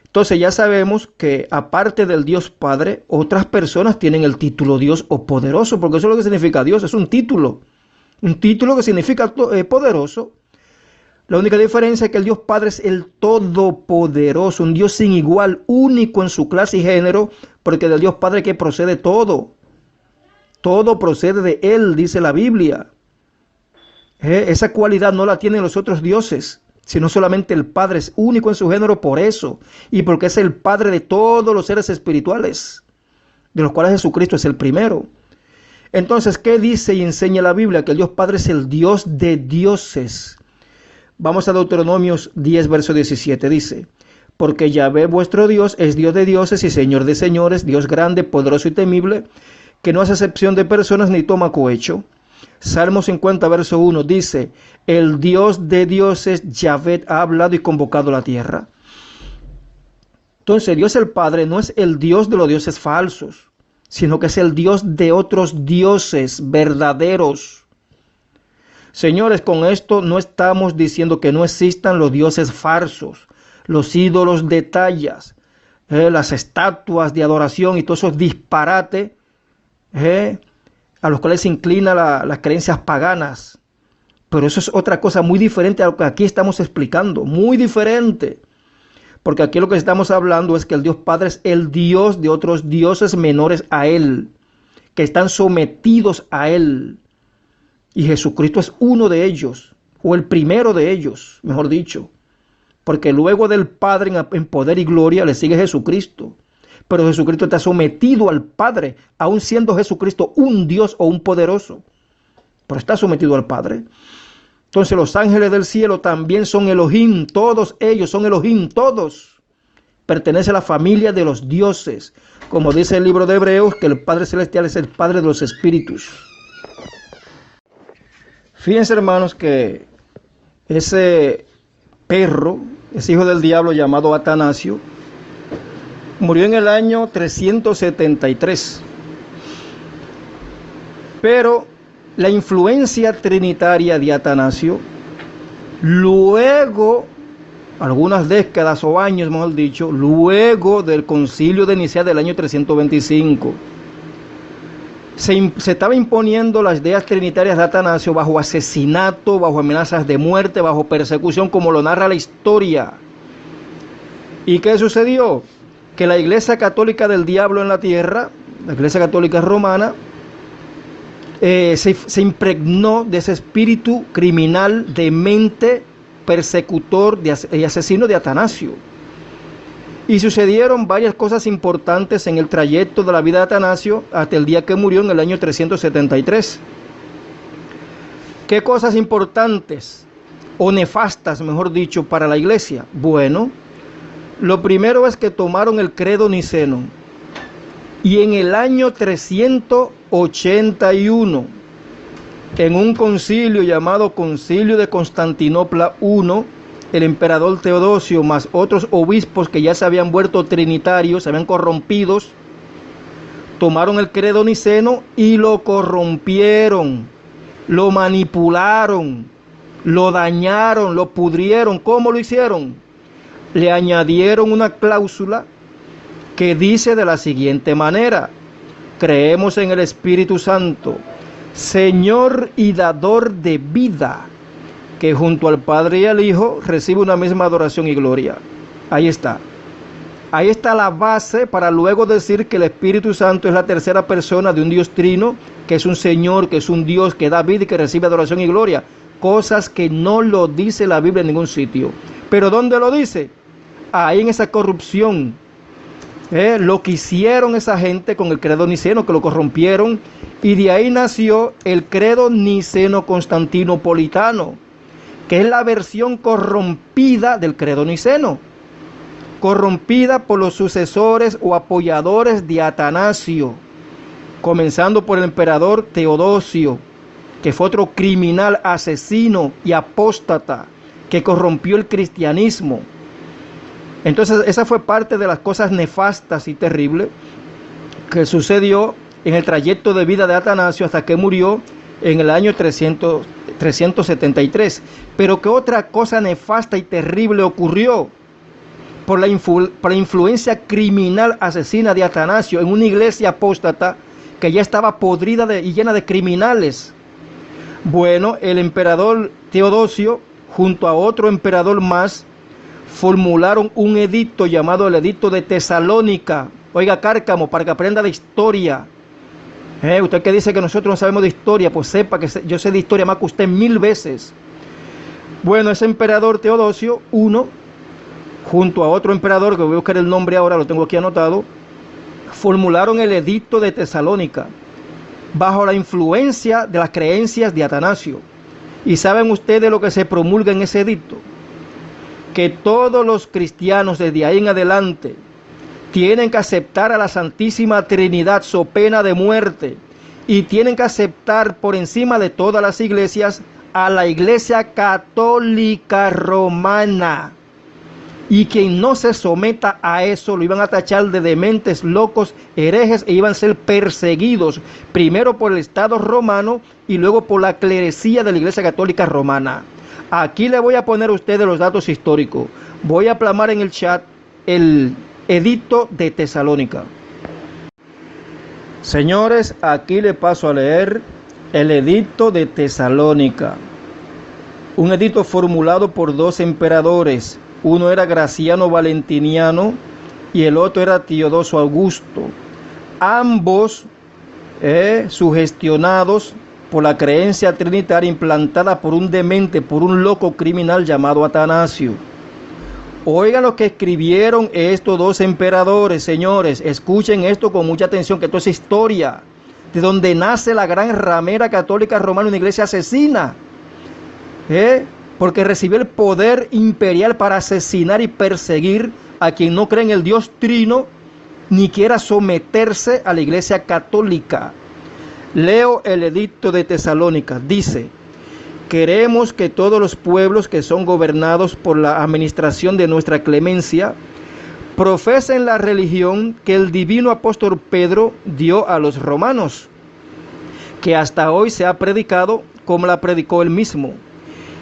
Entonces ya sabemos que aparte del Dios Padre, otras personas tienen el título Dios o poderoso, porque eso es lo que significa Dios, es un título que significa poderoso. La única diferencia es que el Dios Padre es el todopoderoso, un Dios sin igual, único en su clase y género, porque del Dios Padre que procede todo. Todo procede de Él, dice la Biblia. Esa cualidad no la tienen los otros dioses, sino solamente el Padre es único en su género por eso, y porque es el Padre de todos los seres espirituales, de los cuales Jesucristo es el primero. Entonces, ¿qué dice y enseña la Biblia? Que el Dios Padre es el Dios de dioses. Vamos a Deuteronomios 10, verso 17, dice: porque Yahvé vuestro Dios es Dios de dioses y Señor de señores, Dios grande, poderoso y temible, que no hace excepción de personas ni toma cohecho. Salmo 50, verso 1 dice: el Dios de dioses, Yahvé, ha hablado y convocado la tierra. Entonces, Dios el Padre no es el Dios de los dioses falsos, sino que es el Dios de otros dioses verdaderos. Señores, con esto no estamos diciendo que no existan los dioses falsos, los ídolos de tallas, las estatuas de adoración y todos esos disparates a los cuales se inclinan las creencias paganas. Pero eso es otra cosa muy diferente a lo que aquí estamos explicando, muy diferente. Porque aquí lo que estamos hablando es que el Dios Padre es el Dios de otros dioses menores a Él, que están sometidos a Él. Y Jesucristo es uno de ellos, o el primero de ellos, mejor dicho. Porque luego del Padre en poder y gloria le sigue Jesucristo. Pero Jesucristo está sometido al Padre, aun siendo Jesucristo un Dios o un poderoso. Pero está sometido al Padre. Entonces los ángeles del cielo también son Elohim, todos ellos son Elohim, todos. Pertenece a la familia de los dioses. Como dice el libro de Hebreos, que el Padre Celestial es el Padre de los espíritus. Fíjense, hermanos, que ese perro, ese hijo del diablo llamado Atanasio, murió en el año 373. Pero la influencia trinitaria de Atanasio, luego, algunas décadas o años, mejor dicho, luego del concilio de Nicea del año 325, se estaba imponiendo las ideas trinitarias de Atanasio bajo asesinato, bajo amenazas de muerte, bajo persecución, como lo narra la historia. ¿Y qué sucedió? Que la Iglesia Católica del Diablo en la tierra, la Iglesia Católica Romana, se impregnó de ese espíritu criminal, demente, persecutor y asesino de Atanasio. Y sucedieron varias cosas importantes en el trayecto de la vida de Atanasio hasta el día que murió en el año 373. ¿Qué cosas importantes o nefastas, mejor dicho, para la iglesia? Bueno, lo primero es que tomaron el credo niceno. Y en el año 381, en un concilio llamado Concilio de Constantinopla I, el emperador Teodosio más otros obispos que ya se habían vuelto trinitarios, se habían corrompidos, tomaron el credo niceno y lo corrompieron, lo manipularon, lo dañaron, lo pudrieron. ¿Cómo lo hicieron? Le añadieron una cláusula que dice de la siguiente manera: creemos en el Espíritu Santo, Señor y dador de vida, que junto al Padre y al Hijo recibe una misma adoración y gloria. Ahí está. Ahí está la base para luego decir que el Espíritu Santo es la tercera persona de un Dios trino, que es un Señor, que es un Dios que da vida y que recibe adoración y gloria. Cosas que no lo dice la Biblia en ningún sitio. ¿Pero dónde lo dice? Ahí en esa corrupción. Lo que hicieron esa gente con el credo niceno, que lo corrompieron, y de ahí nació el credo niceno constantinopolitano, que es la versión corrompida del credo niceno, corrompida por los sucesores o apoyadores de Atanasio, comenzando por el emperador Teodosio, que fue otro criminal, asesino y apóstata, que corrompió el cristianismo. Entonces esa fue parte de las cosas nefastas y terribles que sucedió en el trayecto de vida de Atanasio hasta que murió en el año 373. Pero ¿qué otra cosa nefasta y terrible ocurrió? Por la influencia criminal asesina de Atanasio en una iglesia apóstata que ya estaba podrida y llena de criminales. Bueno, el emperador Teodosio, junto a otro emperador más, formularon un edicto llamado el Edicto de Tesalónica. Oiga, Cárcamo, para que aprenda de historia. Usted que dice que nosotros no sabemos de historia, pues sepa que yo sé de historia más que usted 1000 veces. Bueno, ese emperador Teodosio I, junto a otro emperador, que voy a buscar el nombre ahora, lo tengo aquí anotado, formularon el Edicto de Tesalónica, bajo la influencia de las creencias de Atanasio. ¿Y saben ustedes lo que se promulga en ese edicto? Que todos los cristianos desde ahí en adelante tienen que aceptar a la Santísima Trinidad so pena de muerte, y tienen que aceptar por encima de todas las iglesias a la Iglesia Católica Romana. Y quien no se someta a eso lo iban a tachar de dementes, locos, herejes, e iban a ser perseguidos primero por el Estado romano y luego por la clerecía de la Iglesia Católica Romana. Aquí le voy a poner a ustedes los datos históricos. Voy a plasmar en el chat el Edicto de Tesalónica. Señores, aquí le paso a leer el Edicto de Tesalónica. Un edicto formulado por dos emperadores. Uno era Graciano Valentiniano y el otro era Teodosio Augusto. Ambos sugestionados por la creencia trinitaria implantada por un demente, por un loco criminal llamado Atanasio. Oigan lo que escribieron estos dos emperadores, señores. Escuchen esto con mucha atención, que esto es historia, de donde nace la gran ramera católica romana, una iglesia asesina. Porque recibió el poder imperial para asesinar y perseguir a quien no cree en el Dios Trino, ni quiera someterse a la Iglesia Católica. Leo el Edicto de Tesalónica. Dice: queremos que todos los pueblos que son gobernados por la administración de nuestra clemencia profesen la religión que el divino apóstol Pedro dio a los romanos, que hasta hoy se ha predicado como la predicó él mismo,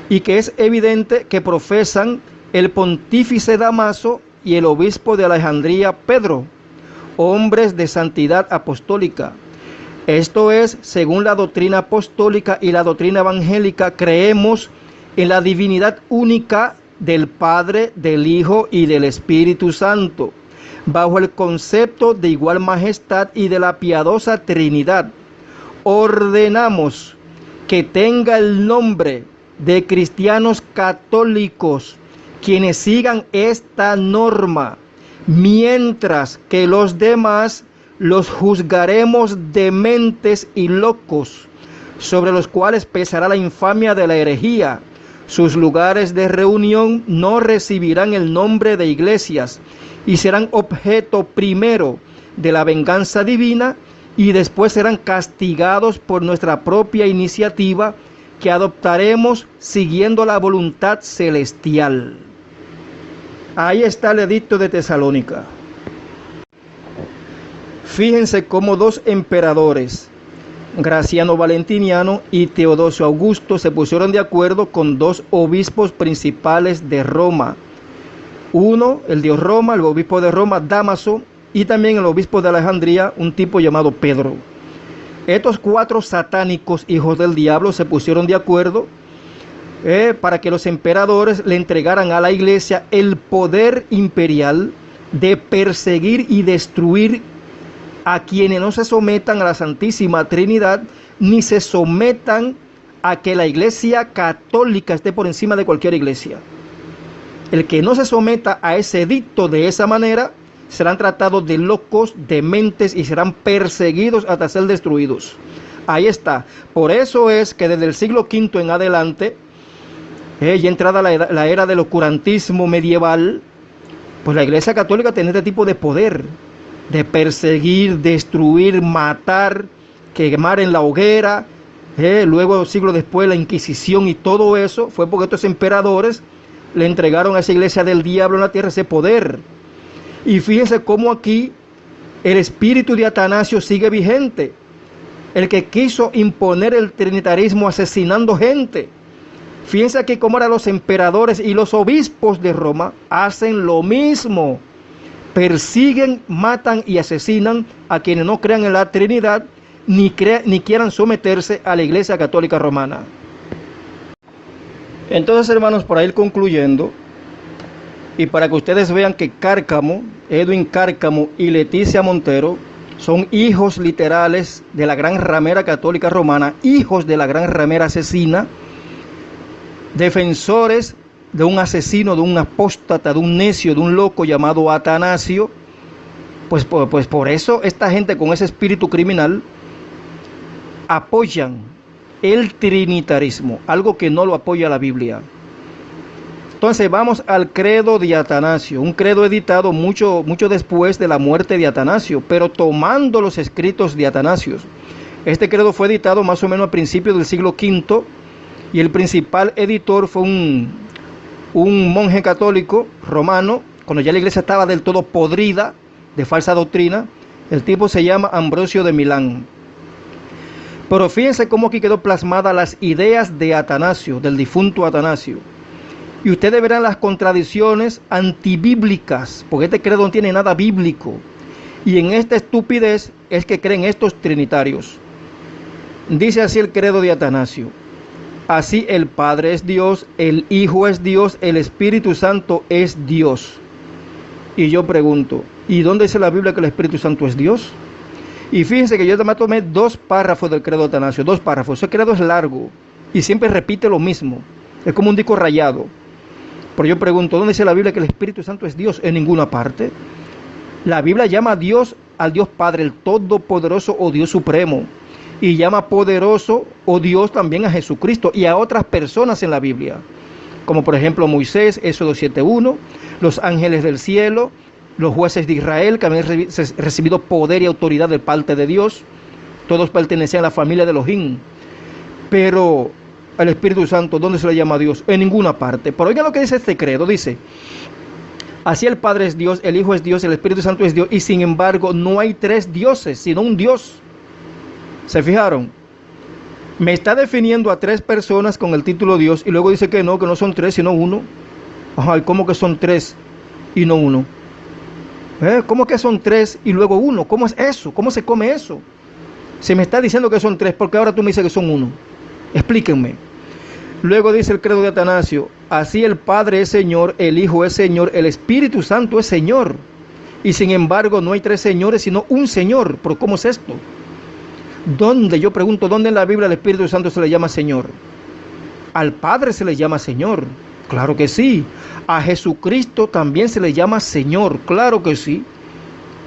y que es evidente que profesan el pontífice Damaso y el obispo de Alejandría Pedro, hombres de santidad apostólica. Esto es, según la doctrina apostólica y la doctrina evangélica, creemos en la divinidad única del Padre, del Hijo y del Espíritu Santo, bajo el concepto de igual majestad y de la piadosa Trinidad. Ordenamos que tenga el nombre de cristianos católicos quienes sigan esta norma, mientras que los demás los juzgaremos dementes y locos, sobre los cuales pesará la infamia de la herejía. Sus lugares de reunión no recibirán el nombre de iglesias y serán objeto primero de la venganza divina y después serán castigados por nuestra propia iniciativa que adoptaremos siguiendo la voluntad celestial. Ahí está el Edicto de Tesalónica. Fíjense cómo dos emperadores, Graciano Valentiniano y Teodosio Augusto, se pusieron de acuerdo con dos obispos principales de Roma. Uno, el de Roma, el obispo de Roma, Damaso, y también el obispo de Alejandría, un tipo llamado Pedro. Estos cuatro satánicos hijos del diablo se pusieron de acuerdo para que los emperadores le entregaran a la iglesia el poder imperial de perseguir y destruir a quienes no se sometan a la Santísima Trinidad, ni se sometan a que la Iglesia Católica esté por encima de cualquier iglesia. El que no se someta a ese edicto de esa manera, serán tratados de locos, dementes, y serán perseguidos hasta ser destruidos. Ahí está. Por eso es que desde el siglo V en adelante, ya entrada la era del oscurantismo medieval, pues la Iglesia Católica tiene este tipo de poder, de perseguir, destruir, matar, quemar en la hoguera. Luego, siglos después, la Inquisición y todo eso fue porque estos emperadores le entregaron a esa iglesia del diablo en la tierra ese poder. Y fíjense cómo aquí el espíritu de Atanasio sigue vigente. El que quiso imponer el trinitarismo asesinando gente. Fíjense aquí cómo ahora los emperadores y los obispos de Roma hacen lo mismo. Persiguen, matan y asesinan a quienes no crean en la Trinidad ni quieran someterse a la Iglesia Católica Romana. Entonces, hermanos, para ir concluyendo, y para que ustedes vean que Cárcamo, Edwin Cárcamo y Leticia Montero son hijos literales de la gran ramera católica romana, hijos de la gran ramera asesina, defensores de un asesino, de un apóstata, de un necio, de un loco llamado Atanasio. Pues por eso esta gente con ese espíritu criminal apoyan el trinitarismo, algo que no lo apoya la Biblia. Entonces vamos al credo de Atanasio, un credo editado mucho después de la muerte de Atanasio, pero tomando los escritos de Atanasio. Este credo fue editado más o menos a principios del siglo V y el principal editor fue un monje católico romano, cuando ya la iglesia estaba del todo podrida de falsa doctrina. El tipo se llama Ambrosio de Milán. Pero fíjense cómo aquí quedó plasmadas las ideas de Atanasio, del difunto Atanasio. Y ustedes verán las contradicciones antibíblicas, porque este credo no tiene nada bíblico. Y en esta estupidez es que creen estos trinitarios. Dice así el credo de Atanasio: así el Padre es Dios, el Hijo es Dios, el Espíritu Santo es Dios. Y yo pregunto, ¿y dónde dice la Biblia que el Espíritu Santo es Dios? Y fíjense que yo me tomé 2 párrafos del credo de Atanasio, 2 párrafos. Ese credo es largo y siempre repite lo mismo. Es como un disco rayado. Pero yo pregunto, ¿dónde dice la Biblia que el Espíritu Santo es Dios? En ninguna parte. La Biblia llama a Dios, al Dios Padre, el Todopoderoso o Dios Supremo. Y llama poderoso o Dios también a Jesucristo y a otras personas en la Biblia. Como por ejemplo Moisés, Éxodo 7:1, los ángeles del cielo, los jueces de Israel que habían recibido poder y autoridad de parte de Dios. Todos pertenecían a la familia de Elohim. Pero al Espíritu Santo, ¿dónde se le llama a Dios? En ninguna parte. Pero oigan lo que dice este credo, dice: así el Padre es Dios, el Hijo es Dios, el Espíritu Santo es Dios, y sin embargo no hay 3 dioses, sino un Dios. ¿Se fijaron? Me está definiendo a 3 personas con el título Dios, y luego dice que no son 3, sino 1. Ajá, ¿y cómo que son 3 y no 1? ¿Cómo que son 3 y luego 1? ¿Cómo es eso? ¿Cómo se come eso? Si me está diciendo que son 3, ¿por qué ahora tú me dices que son 1? Explíquenme. Luego dice el credo de Atanasio: así el Padre es Señor, el Hijo es Señor, el Espíritu Santo es Señor. Y sin embargo no hay 3 señores, sino un Señor. ¿Pero cómo es esto? ¿Dónde? Yo pregunto, ¿dónde en la Biblia al Espíritu Santo se le llama Señor? ¿Al Padre se le llama Señor? Claro que sí. A Jesucristo también se le llama Señor. Claro que sí.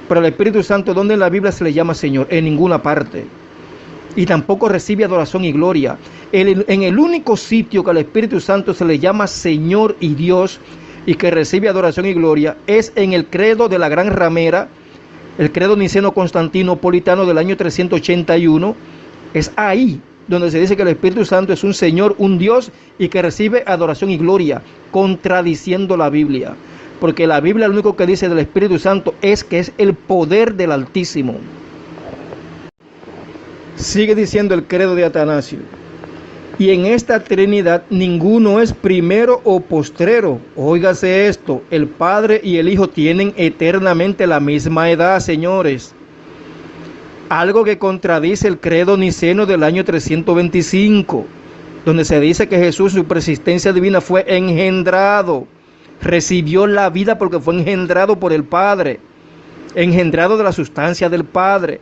Pero al Espíritu Santo, ¿dónde en la Biblia se le llama Señor? En ninguna parte. Y tampoco recibe adoración y gloria. En el único sitio que al Espíritu Santo se le llama Señor y Dios y que recibe adoración y gloria es en el credo de la gran ramera, el credo niceno-constantinopolitano del año 381. Es ahí donde se dice que el Espíritu Santo es un Señor, un Dios y que recibe adoración y gloria, contradiciendo la Biblia. Porque la Biblia lo único que dice del Espíritu Santo es que es el poder del Altísimo. Sigue diciendo el credo de Atanasio: y en esta Trinidad ninguno es primero o postrero. Óigase esto: el Padre y el Hijo tienen eternamente la misma edad, señores. Algo que contradice el credo niceno del año 325, donde se dice que Jesús, su persistencia divina, fue engendrado, recibió la vida porque fue engendrado por el Padre, engendrado de la sustancia del Padre.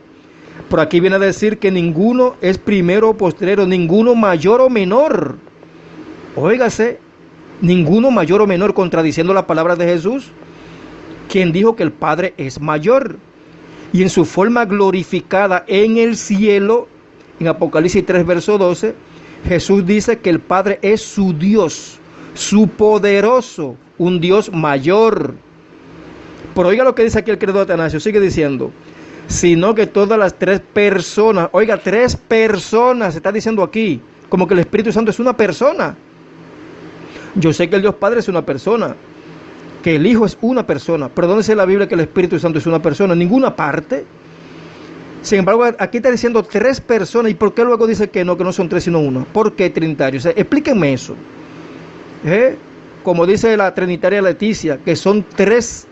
Por aquí viene a decir que ninguno es primero o postrero, ninguno mayor o menor. Óigase, ninguno mayor o menor, contradiciendo la palabra de Jesús, quien dijo que el Padre es mayor. Y en su forma glorificada en el cielo, en Apocalipsis 3, verso 12, Jesús dice que el Padre es su Dios, su poderoso, un Dios mayor. Pero oiga lo que dice aquí el credo de Atanasio, sigue diciendo: sino que todas las 3 personas, oiga, 3 personas, se está diciendo aquí, como que el Espíritu Santo es una persona. Yo sé que el Dios Padre es una persona, que el Hijo es una persona, pero ¿dónde dice la Biblia que el Espíritu Santo es una persona? En ninguna parte. Sin embargo, aquí está diciendo 3 personas. ¿Y por qué luego dice que no son 3 sino 1? ¿Por qué trinitario? O sea, explíquenme eso. Como dice la trinitaria Leticia, que son 3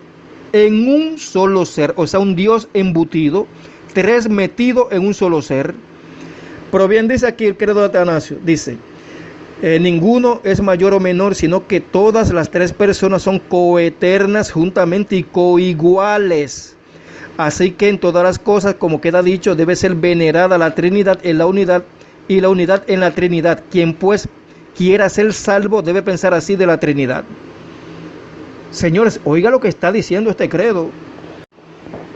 en un solo ser, o sea, un Dios embutido, 3 metidos en un solo ser. Pero bien dice aquí el credo de Atanasio, dice, ninguno es mayor o menor, sino que todas las 3 personas son coeternas juntamente y coiguales. Así que en todas las cosas, como queda dicho, debe ser venerada la Trinidad en la unidad y la unidad en la Trinidad. Quien pues quiera ser salvo debe pensar así de la Trinidad. Señores, oiga lo que está diciendo este credo.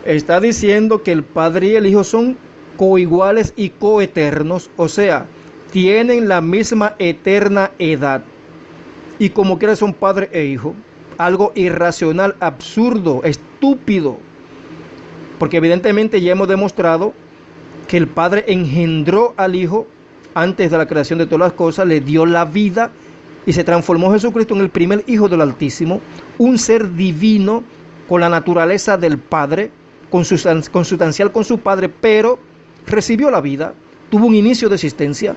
Está diciendo que el Padre y el Hijo son coiguales y coeternos, o sea, tienen la misma eterna edad. Y como quiera son Padre e Hijo. Algo irracional, absurdo, estúpido. Porque evidentemente ya hemos demostrado que el Padre engendró al Hijo antes de la creación de todas las cosas, le dio la vida y se transformó Jesucristo en el primer Hijo del Altísimo, un ser divino con la naturaleza del Padre, consustancial con su Padre, pero recibió la vida, tuvo un inicio de existencia.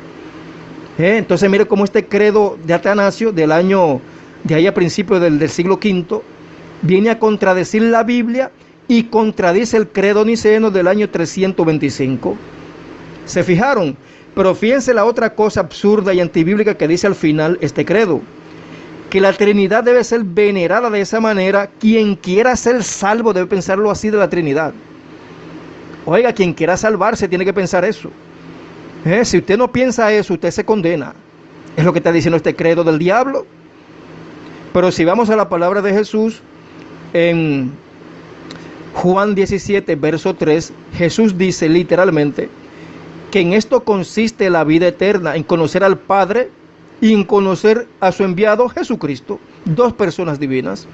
Entonces mire cómo este credo de Atanasio del año de ahí a principios del siglo V viene a contradecir la Biblia y contradice el credo niceno del año 325. ¿Se fijaron? Pero fíjense la otra cosa absurda y antibíblica que dice al final este credo, que la Trinidad debe ser venerada de esa manera. Quien quiera ser salvo debe pensarlo así de la Trinidad. Oiga, quien quiera salvarse tiene que pensar eso. Si usted no piensa eso, usted se condena. Es lo que está diciendo este credo del diablo. Pero si vamos a la palabra de Jesús, en Juan 17, verso 3, Jesús dice literalmente que en esto consiste la vida eterna, en conocer al Padre y en conocer a su enviado Jesucristo, 2 personas divinas.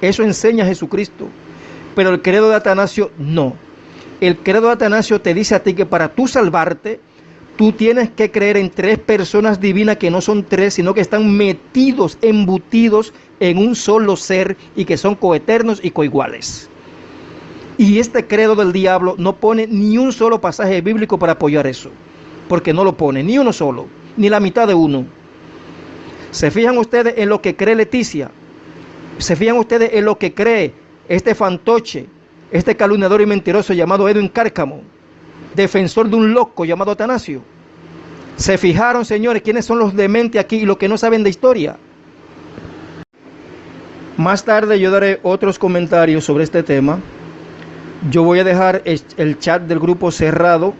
Eso enseña Jesucristo. Pero el credo de Atanasio no. El credo de Atanasio te dice a ti que para tú salvarte, tú tienes que creer en 3 personas divinas que no son 3, sino que están metidos, embutidos en un solo ser y que son coeternos y coiguales. Y este credo del diablo no pone ni un solo pasaje bíblico para apoyar eso, porque no lo pone, ni uno solo, ni la mitad de uno. ¿Se fijan ustedes en lo que cree Leticia? ¿Se fijan ustedes en lo que cree este fantoche, este calumniador y mentiroso llamado Edwin Cárcamo, defensor de un loco llamado Atanasio? ¿Se fijaron, señores, quiénes son los dementes aquí y los que no saben de historia? Más tarde yo daré otros comentarios sobre este tema. Yo voy a dejar el chat del grupo cerrado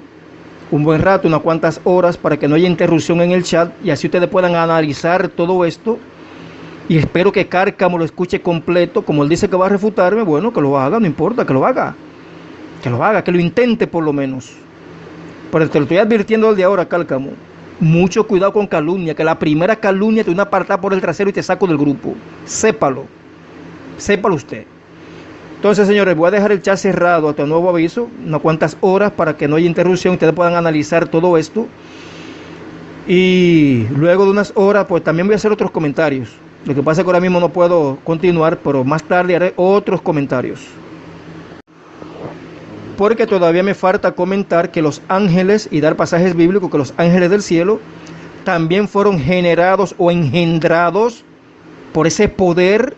un buen rato, unas cuantas horas, para que no haya interrupción en el chat y así ustedes puedan analizar todo esto. Y espero que Cárcamo lo escuche completo. Como él dice que va a refutarme, bueno, que lo haga, no importa, que lo haga. Que lo intente por lo menos. Pero te lo estoy advirtiendo desde ahora, Cárcamo. Mucho cuidado con calumnia, que la primera calumnia te una apartada por el trasero y te saco del grupo. Sépalo usted. Entonces, señores, voy a dejar el chat cerrado hasta nuevo aviso, unas cuantas horas para que no haya interrupción, ustedes puedan analizar todo esto. Y luego de unas horas, pues también voy a hacer otros comentarios. Lo que pasa es que ahora mismo no puedo continuar, pero más tarde haré otros comentarios. Porque todavía me falta comentar que los ángeles, y dar pasajes bíblicos, que los ángeles del cielo también fueron generados o engendrados por ese poder,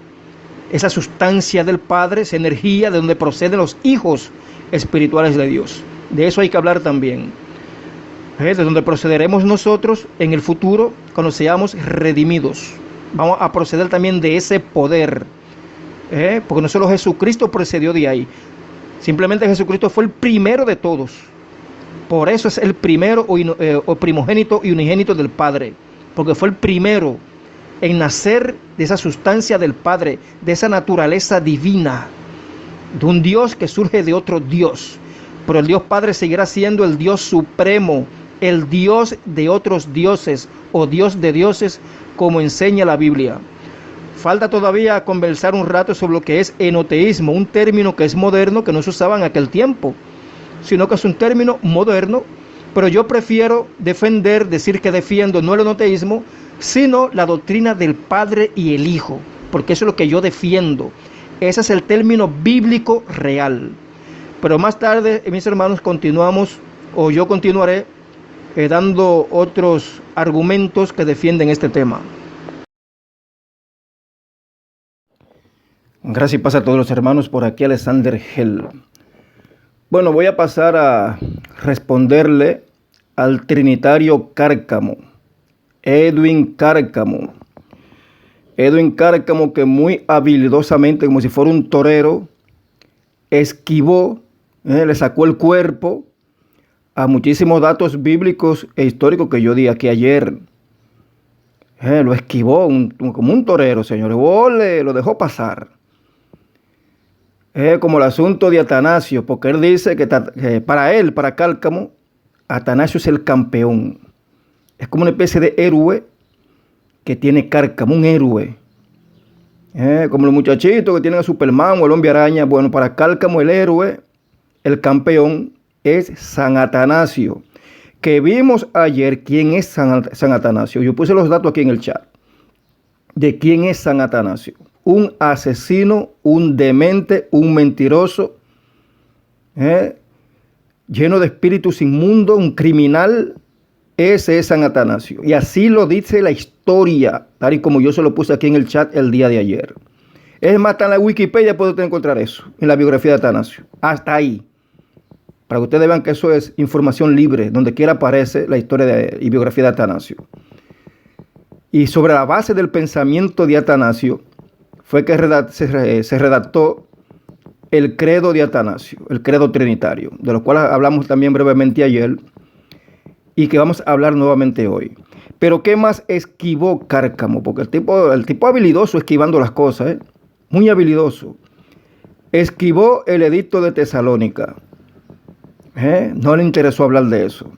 esa sustancia del Padre, esa energía de donde proceden los hijos espirituales de Dios. De eso hay que hablar también. De donde procederemos nosotros en el futuro cuando seamos redimidos. Vamos a proceder también de ese poder. Porque no solo Jesucristo procedió de ahí. Simplemente Jesucristo fue el primero de todos. Por eso es el primero o primogénito y unigénito del Padre. Porque fue el primero en nacer de esa sustancia del Padre, de esa naturaleza divina, de un Dios que surge de otro Dios. Pero el Dios Padre seguirá siendo el Dios supremo, el Dios de otros dioses o Dios de dioses, como enseña la Biblia. Falta todavía conversar un rato sobre lo que es enoteísmo, un término que es moderno, que no se usaba en aquel tiempo, sino que es un término moderno Pero yo prefiero decir que defiendo no el monoteísmo, sino la doctrina del Padre y el Hijo, porque eso es lo que yo defiendo. Ese es el término bíblico real. Pero más tarde, mis hermanos, yo continuaré dando otros argumentos que defienden este tema. Gracias y paz a todos los hermanos, por aquí Alexander Hell. Bueno, voy a pasar a responderle al trinitario Cárcamo, Edwin Cárcamo. Edwin Cárcamo, que muy habilidosamente, como si fuera un torero, esquivó, le sacó el cuerpo a muchísimos datos bíblicos e históricos que yo di aquí ayer. Lo esquivó como un torero, señores. Lo dejó pasar. Como el asunto de Atanasio, porque él dice que para Cárcamo, Atanasio es el campeón. Es como una especie de héroe que tiene Cárcamo, un héroe. Como los muchachitos que tienen a Superman o el Hombre Araña. Bueno, para Cárcamo el héroe, el campeón, es San Atanasio. Que vimos ayer quién es San Atanasio. Yo puse los datos aquí en el chat. De quién es San Atanasio. Un asesino, un demente, un mentiroso, lleno de espíritus inmundos, un criminal. Ese es San Atanasio. Y así lo dice la historia, tal y como yo se lo puse aquí en el chat el día de ayer. Es más, está en la Wikipedia, puede usted encontrar eso, en la biografía de Atanasio. Hasta ahí. Para que ustedes vean que eso es información libre, donde quiera aparece la historia y biografía de Atanasio. Y sobre la base del pensamiento de Atanasio, fue que se redactó el credo de Atanasio, el credo trinitario, de lo cual hablamos también brevemente ayer y que vamos a hablar nuevamente hoy. Pero ¿qué más esquivó Cárcamo? Porque el tipo habilidoso esquivando las cosas, muy habilidoso. Esquivó el edicto de Tesalónica. No le interesó hablar de eso.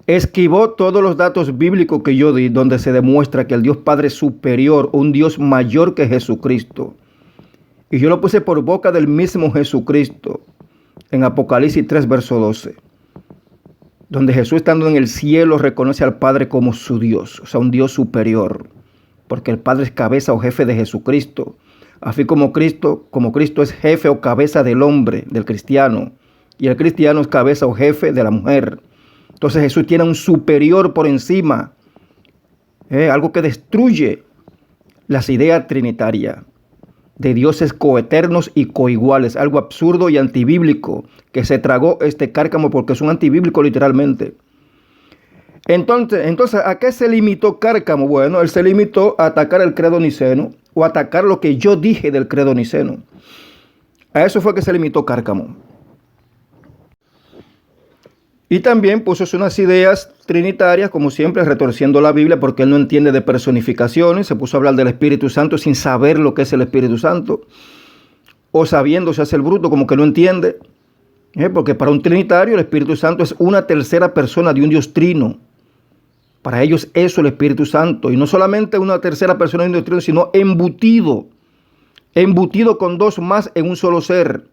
Esquivó todos los datos bíblicos que yo di, donde se demuestra que el Dios Padre superior, un Dios mayor que Jesucristo. Y yo lo puse por boca del mismo Jesucristo, en Apocalipsis 3, verso 12. Donde Jesús, estando en el cielo, reconoce al Padre como su Dios, o sea, un Dios superior. Porque el Padre es cabeza o jefe de Jesucristo. Así como Cristo es jefe o cabeza del hombre, del cristiano. Y el cristiano es cabeza o jefe de la mujer. Entonces Jesús tiene un superior por encima, algo que destruye las ideas trinitarias de dioses coeternos y coiguales, algo absurdo y antibíblico que se tragó este Cárcamo porque es un antibíblico literalmente. Entonces, ¿a qué se limitó Cárcamo? Bueno, él se limitó a atacar el credo niceno o a atacar lo que yo dije del credo niceno. A eso fue que se limitó Cárcamo. Y también puso unas ideas trinitarias, como siempre, retorciendo la Biblia porque él no entiende de personificaciones. Se puso a hablar del Espíritu Santo sin saber lo que es el Espíritu Santo. O sabiendo, se hace el bruto, como que no entiende. Porque para un trinitario el Espíritu Santo es una tercera persona de un Dios trino. Para ellos eso es el Espíritu Santo. Y no solamente una tercera persona de un Dios trino, sino embutido. Embutido con dos más en un solo ser.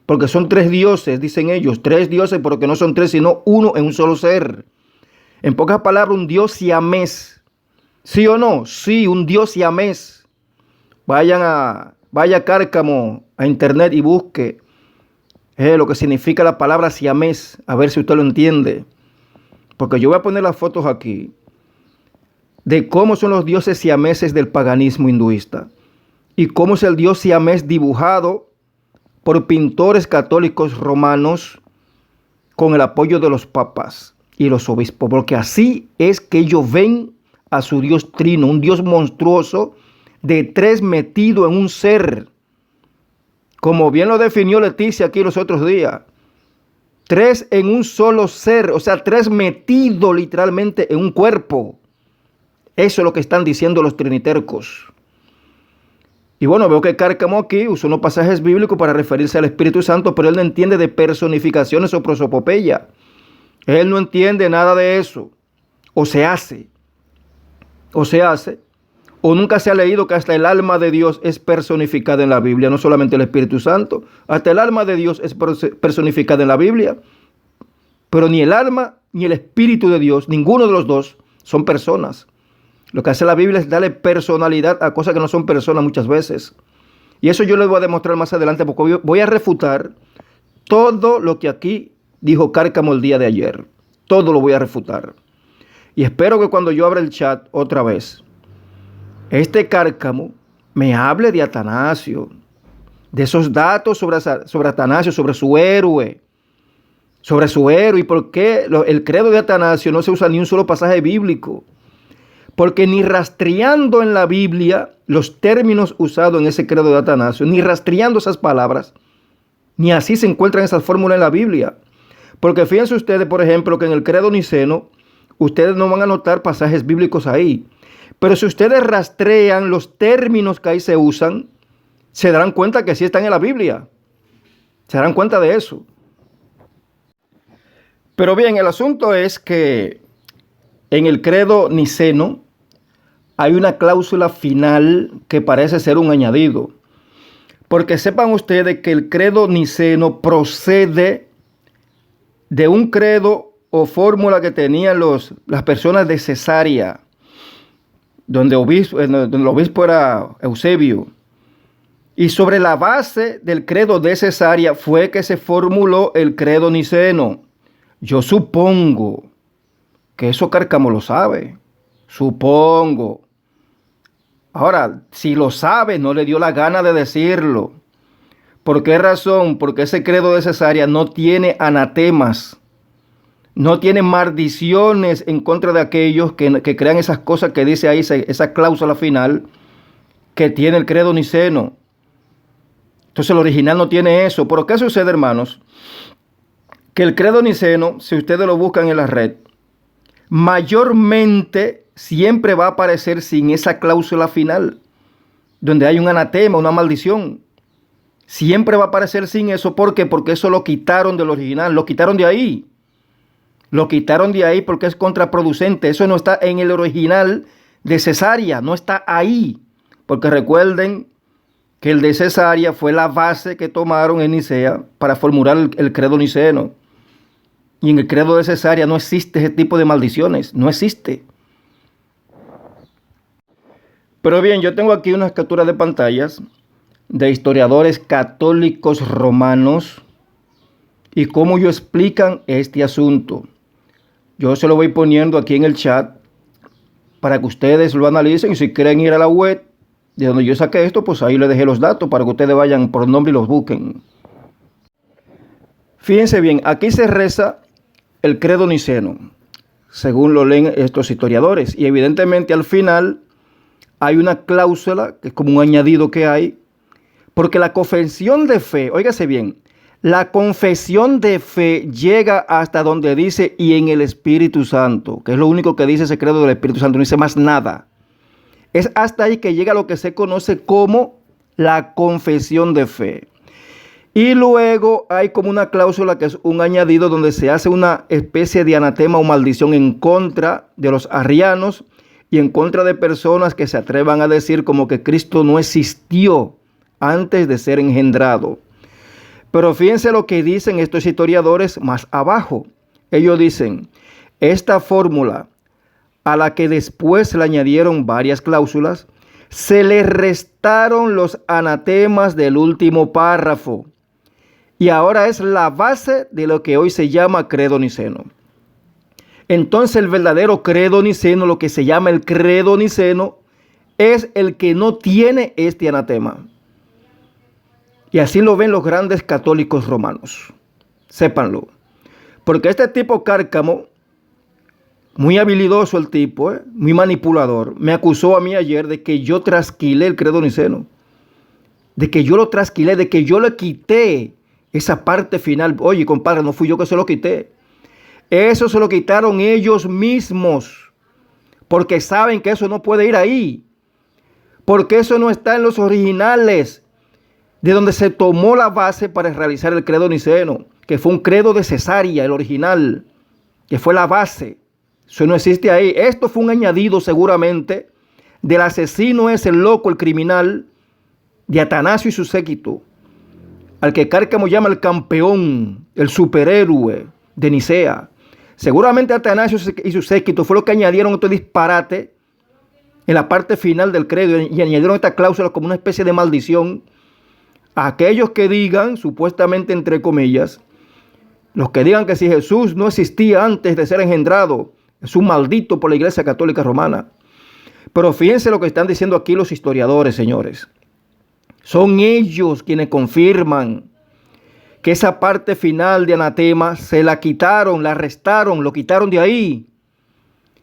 Porque son tres dioses, dicen ellos, tres dioses, porque no son tres, sino uno en un solo ser. En pocas palabras, un Dios siamés. ¿Sí o no? Sí, un Dios siamés. Vaya Cárcamo a internet y busque lo que significa la palabra siamés, a ver si usted lo entiende. Porque yo voy a poner las fotos aquí de cómo son los dioses siameses del paganismo hinduista y cómo es el Dios siamés dibujado por pintores católicos romanos con el apoyo de los papas y los obispos, porque así es que ellos ven a su Dios trino, un Dios monstruoso de tres metido en un ser, como bien lo definió Leticia aquí los otros días. Tres en un solo ser, o sea, tres metido literalmente en un cuerpo. Eso es lo que están diciendo los trinitercos. Y bueno, veo que Cárcamo aquí usó unos pasajes bíblicos para referirse al Espíritu Santo, pero él no entiende de personificaciones o prosopopeya. Él no entiende nada de eso. O se hace, o nunca se ha leído que hasta el alma de Dios es personificada en la Biblia, no solamente el Espíritu Santo, hasta el alma de Dios es personificada en la Biblia. Pero ni el alma ni el espíritu de Dios, ninguno de los dos, son personas. Lo que hace la Biblia es darle personalidad a cosas que no son personas muchas veces. Y eso yo les voy a demostrar más adelante, porque voy a refutar todo lo que aquí dijo Cárcamo el día de ayer. Todo lo voy a refutar. Y espero que cuando yo abra el chat otra vez, este Cárcamo me hable de Atanasio, de esos datos sobre Atanasio, sobre su héroe. Y por qué el credo de Atanasio no se usa ni un solo pasaje bíblico. Porque ni rastreando en la Biblia los términos usados en ese credo de Atanasio, ni rastreando esas palabras, ni así se encuentran esas fórmulas en la Biblia. Porque fíjense ustedes, por ejemplo, que en el credo niceno, ustedes no van a notar pasajes bíblicos ahí. Pero si ustedes rastrean los términos que ahí se usan, se darán cuenta que sí están en la Biblia. Se darán cuenta de eso. Pero bien, el asunto es que en el credo niceno hay una cláusula final que parece ser un añadido. Porque sepan ustedes que el credo niceno procede de un credo o fórmula que tenían las personas de Cesarea, donde el obispo era Eusebio. Y sobre la base del credo de Cesarea fue que se formuló el credo niceno. Yo supongo que eso Cárcamo lo sabe. Supongo. Ahora, si lo sabe, no le dio la gana de decirlo. ¿Por qué razón? Porque ese credo de Cesarea no tiene anatemas. No tiene maldiciones en contra de aquellos que crean esas cosas que dice ahí, esa cláusula final que tiene el credo niceno. Entonces el original no tiene eso. ¿Pero qué sucede, hermanos? Que el credo niceno, si ustedes lo buscan en la red, mayormente siempre va a aparecer sin esa cláusula final, donde hay un anatema, una maldición. Siempre va a aparecer sin eso. ¿Por qué? Porque eso lo quitaron del original, lo quitaron de ahí. Lo quitaron de ahí porque es contraproducente. Eso no está en el original de Cesarea, no está ahí. Porque recuerden que el de Cesarea fue la base que tomaron en Nicea para formular el credo niceno. Y en el credo de Cesarea no existe ese tipo de maldiciones, no existe. Pero bien, yo tengo aquí unas capturas de pantallas de historiadores católicos romanos y cómo ellos explican este asunto. Yo se lo voy poniendo aquí en el chat para que ustedes lo analicen, y si quieren ir a la web de donde yo saqué esto, pues ahí les dejé los datos para que ustedes vayan por nombre y los busquen. Fíjense bien, aquí se reza el credo niceno, según lo leen estos historiadores, y evidentemente al final hay una cláusula, que es como un añadido que hay, porque la confesión de fe, óigase bien, la confesión de fe llega hasta donde dice y en el Espíritu Santo, que es lo único que dice ese credo del Espíritu Santo, no dice más nada. Es hasta ahí que llega lo que se conoce como la confesión de fe. Y luego hay como una cláusula que es un añadido donde se hace una especie de anatema o maldición en contra de los arrianos y en contra de personas que se atrevan a decir como que Cristo no existió antes de ser engendrado. Pero fíjense lo que dicen estos historiadores más abajo. Ellos dicen, esta fórmula a la que después le añadieron varias cláusulas, se le restaron los anatemas del último párrafo. Y ahora es la base de lo que hoy se llama credo niceno. Entonces el verdadero credo niceno, lo que se llama el credo niceno, es el que no tiene este anatema. Y así lo ven los grandes católicos romanos. Sépanlo. Porque este tipo Cárcamo, muy habilidoso el tipo, muy manipulador, me acusó a mí ayer de que yo trasquilé el credo niceno. De que yo lo trasquilé, de que yo le quité esa parte final. Oye, compadre, no fui yo que se lo quité. Eso se lo quitaron ellos mismos. Porque saben que eso no puede ir ahí. Porque eso no está en los originales, de donde se tomó la base para realizar el credo niceno, que fue un credo de Cesarea, el original, que fue la base. Eso no existe ahí. Esto fue un añadido seguramente del asesino ese, el loco, el criminal, de Atanasio y su séquito, al que Cárcamo llama el campeón, el superhéroe de Nicea. Seguramente Atanasio y su séquito fue lo que añadieron otro disparate en la parte final del credo y añadieron esta cláusula como una especie de maldición a aquellos que digan, supuestamente entre comillas, los que digan que si Jesús no existía antes de ser engendrado, es un maldito por la Iglesia Católica Romana. Pero fíjense lo que están diciendo aquí los historiadores, señores. Son ellos quienes confirman que esa parte final de anatema se la quitaron, la restaron, lo quitaron de ahí.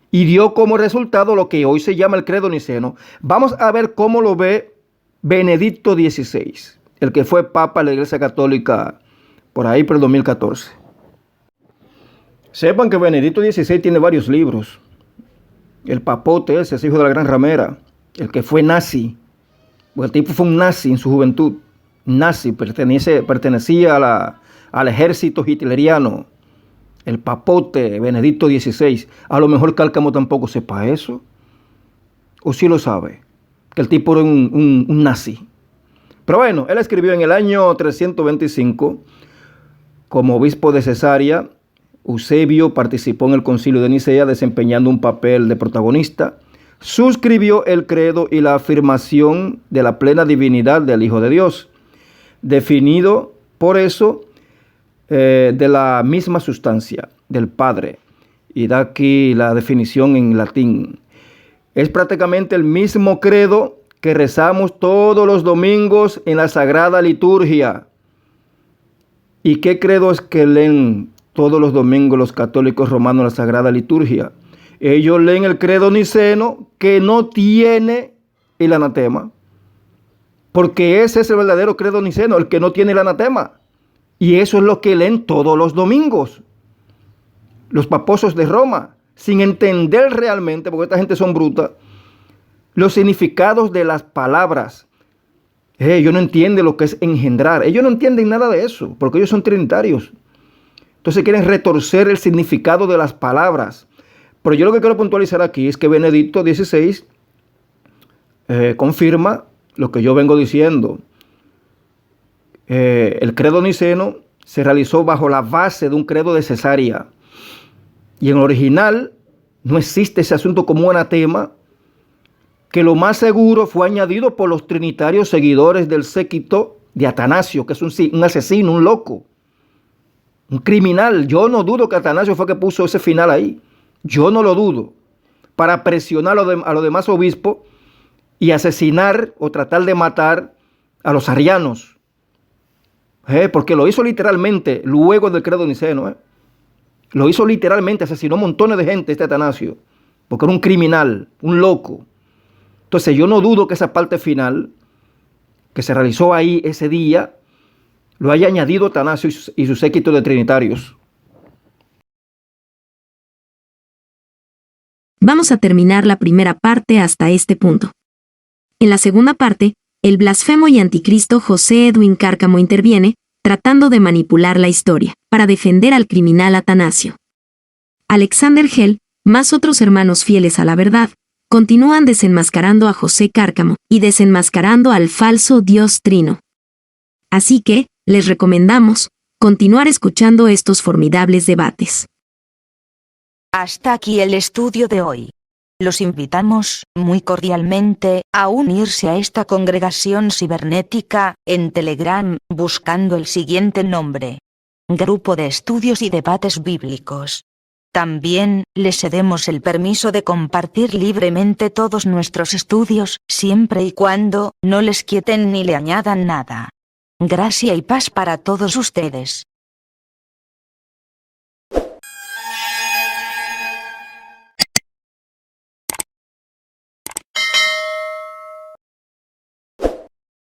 Y dio como resultado lo que hoy se llama el credo niceno. Vamos a ver cómo lo ve Benedicto XVI, el que fue papa de la Iglesia Católica por ahí por el 2014. Sepan que Benedicto XVI tiene varios libros. El papote ese es hijo de la gran ramera, el que fue nazi. El tipo fue un nazi en su juventud. Nazi, pertenecía al ejército hitleriano. El papote Benedicto XVI. A lo mejor Cárcamo tampoco sepa eso. O sí lo sabe, que el tipo era un nazi. Pero bueno, él escribió en el año 325, como obispo de Cesarea, Eusebio participó en el concilio de Nicea desempeñando un papel de protagonista. Suscribió el credo y la afirmación de la plena divinidad del Hijo de Dios, definido por eso de la misma sustancia del Padre. Y da aquí la definición en latín. Es prácticamente el mismo credo que rezamos todos los domingos en la Sagrada Liturgia. ¿Y qué credo es que leen todos los domingos los católicos romanos en la Sagrada Liturgia? Ellos leen el credo niceno, que no tiene el anatema, porque ese es el verdadero credo niceno, el que no tiene el anatema. Y eso es lo que leen todos los domingos los paposos de Roma, sin entender realmente, porque esta gente son brutas, los significados de las palabras. Ellos no entienden lo que es engendrar. Ellos no entienden nada de eso, porque ellos son trinitarios. Entonces quieren retorcer el significado de las palabras. Pero yo lo que quiero puntualizar aquí es que Benedicto XVI confirma lo que yo vengo diciendo. El credo niceno se realizó bajo la base de un credo de Cesarea. Y en el original no existe ese asunto como un anatema, que lo más seguro fue añadido por los trinitarios seguidores del séquito de Atanasio, que es un asesino, un loco, un criminal. Yo no dudo que Atanasio fue que puso ese final ahí. Yo no lo dudo. Para presionar a los demás obispos y asesinar o tratar de matar a los arrianos. Porque lo hizo literalmente luego del credo niceno. Lo hizo literalmente, asesinó montones de gente este Atanasio, porque era un criminal, un loco. Entonces yo no dudo que esa parte final que se realizó ahí ese día lo haya añadido Atanasio y su séquito de trinitarios. Vamos a terminar la primera parte hasta este punto. En la segunda parte, el blasfemo y anticristo José Edwin Cárcamo interviene, tratando de manipular la historia, para defender al criminal Atanasio. Alexander Hell, más otros hermanos fieles a la verdad, continúan desenmascarando a José Cárcamo y desenmascarando al falso Dios Trino. Así que, les recomendamos continuar escuchando estos formidables debates. Hasta aquí el estudio de hoy. Los invitamos, muy cordialmente, a unirse a esta congregación cibernética, en Telegram, buscando el siguiente nombre: Grupo de Estudios y Debates Bíblicos. También, les cedemos el permiso de compartir libremente todos nuestros estudios, siempre y cuando no les quiten ni le añadan nada. Gracia y paz para todos ustedes.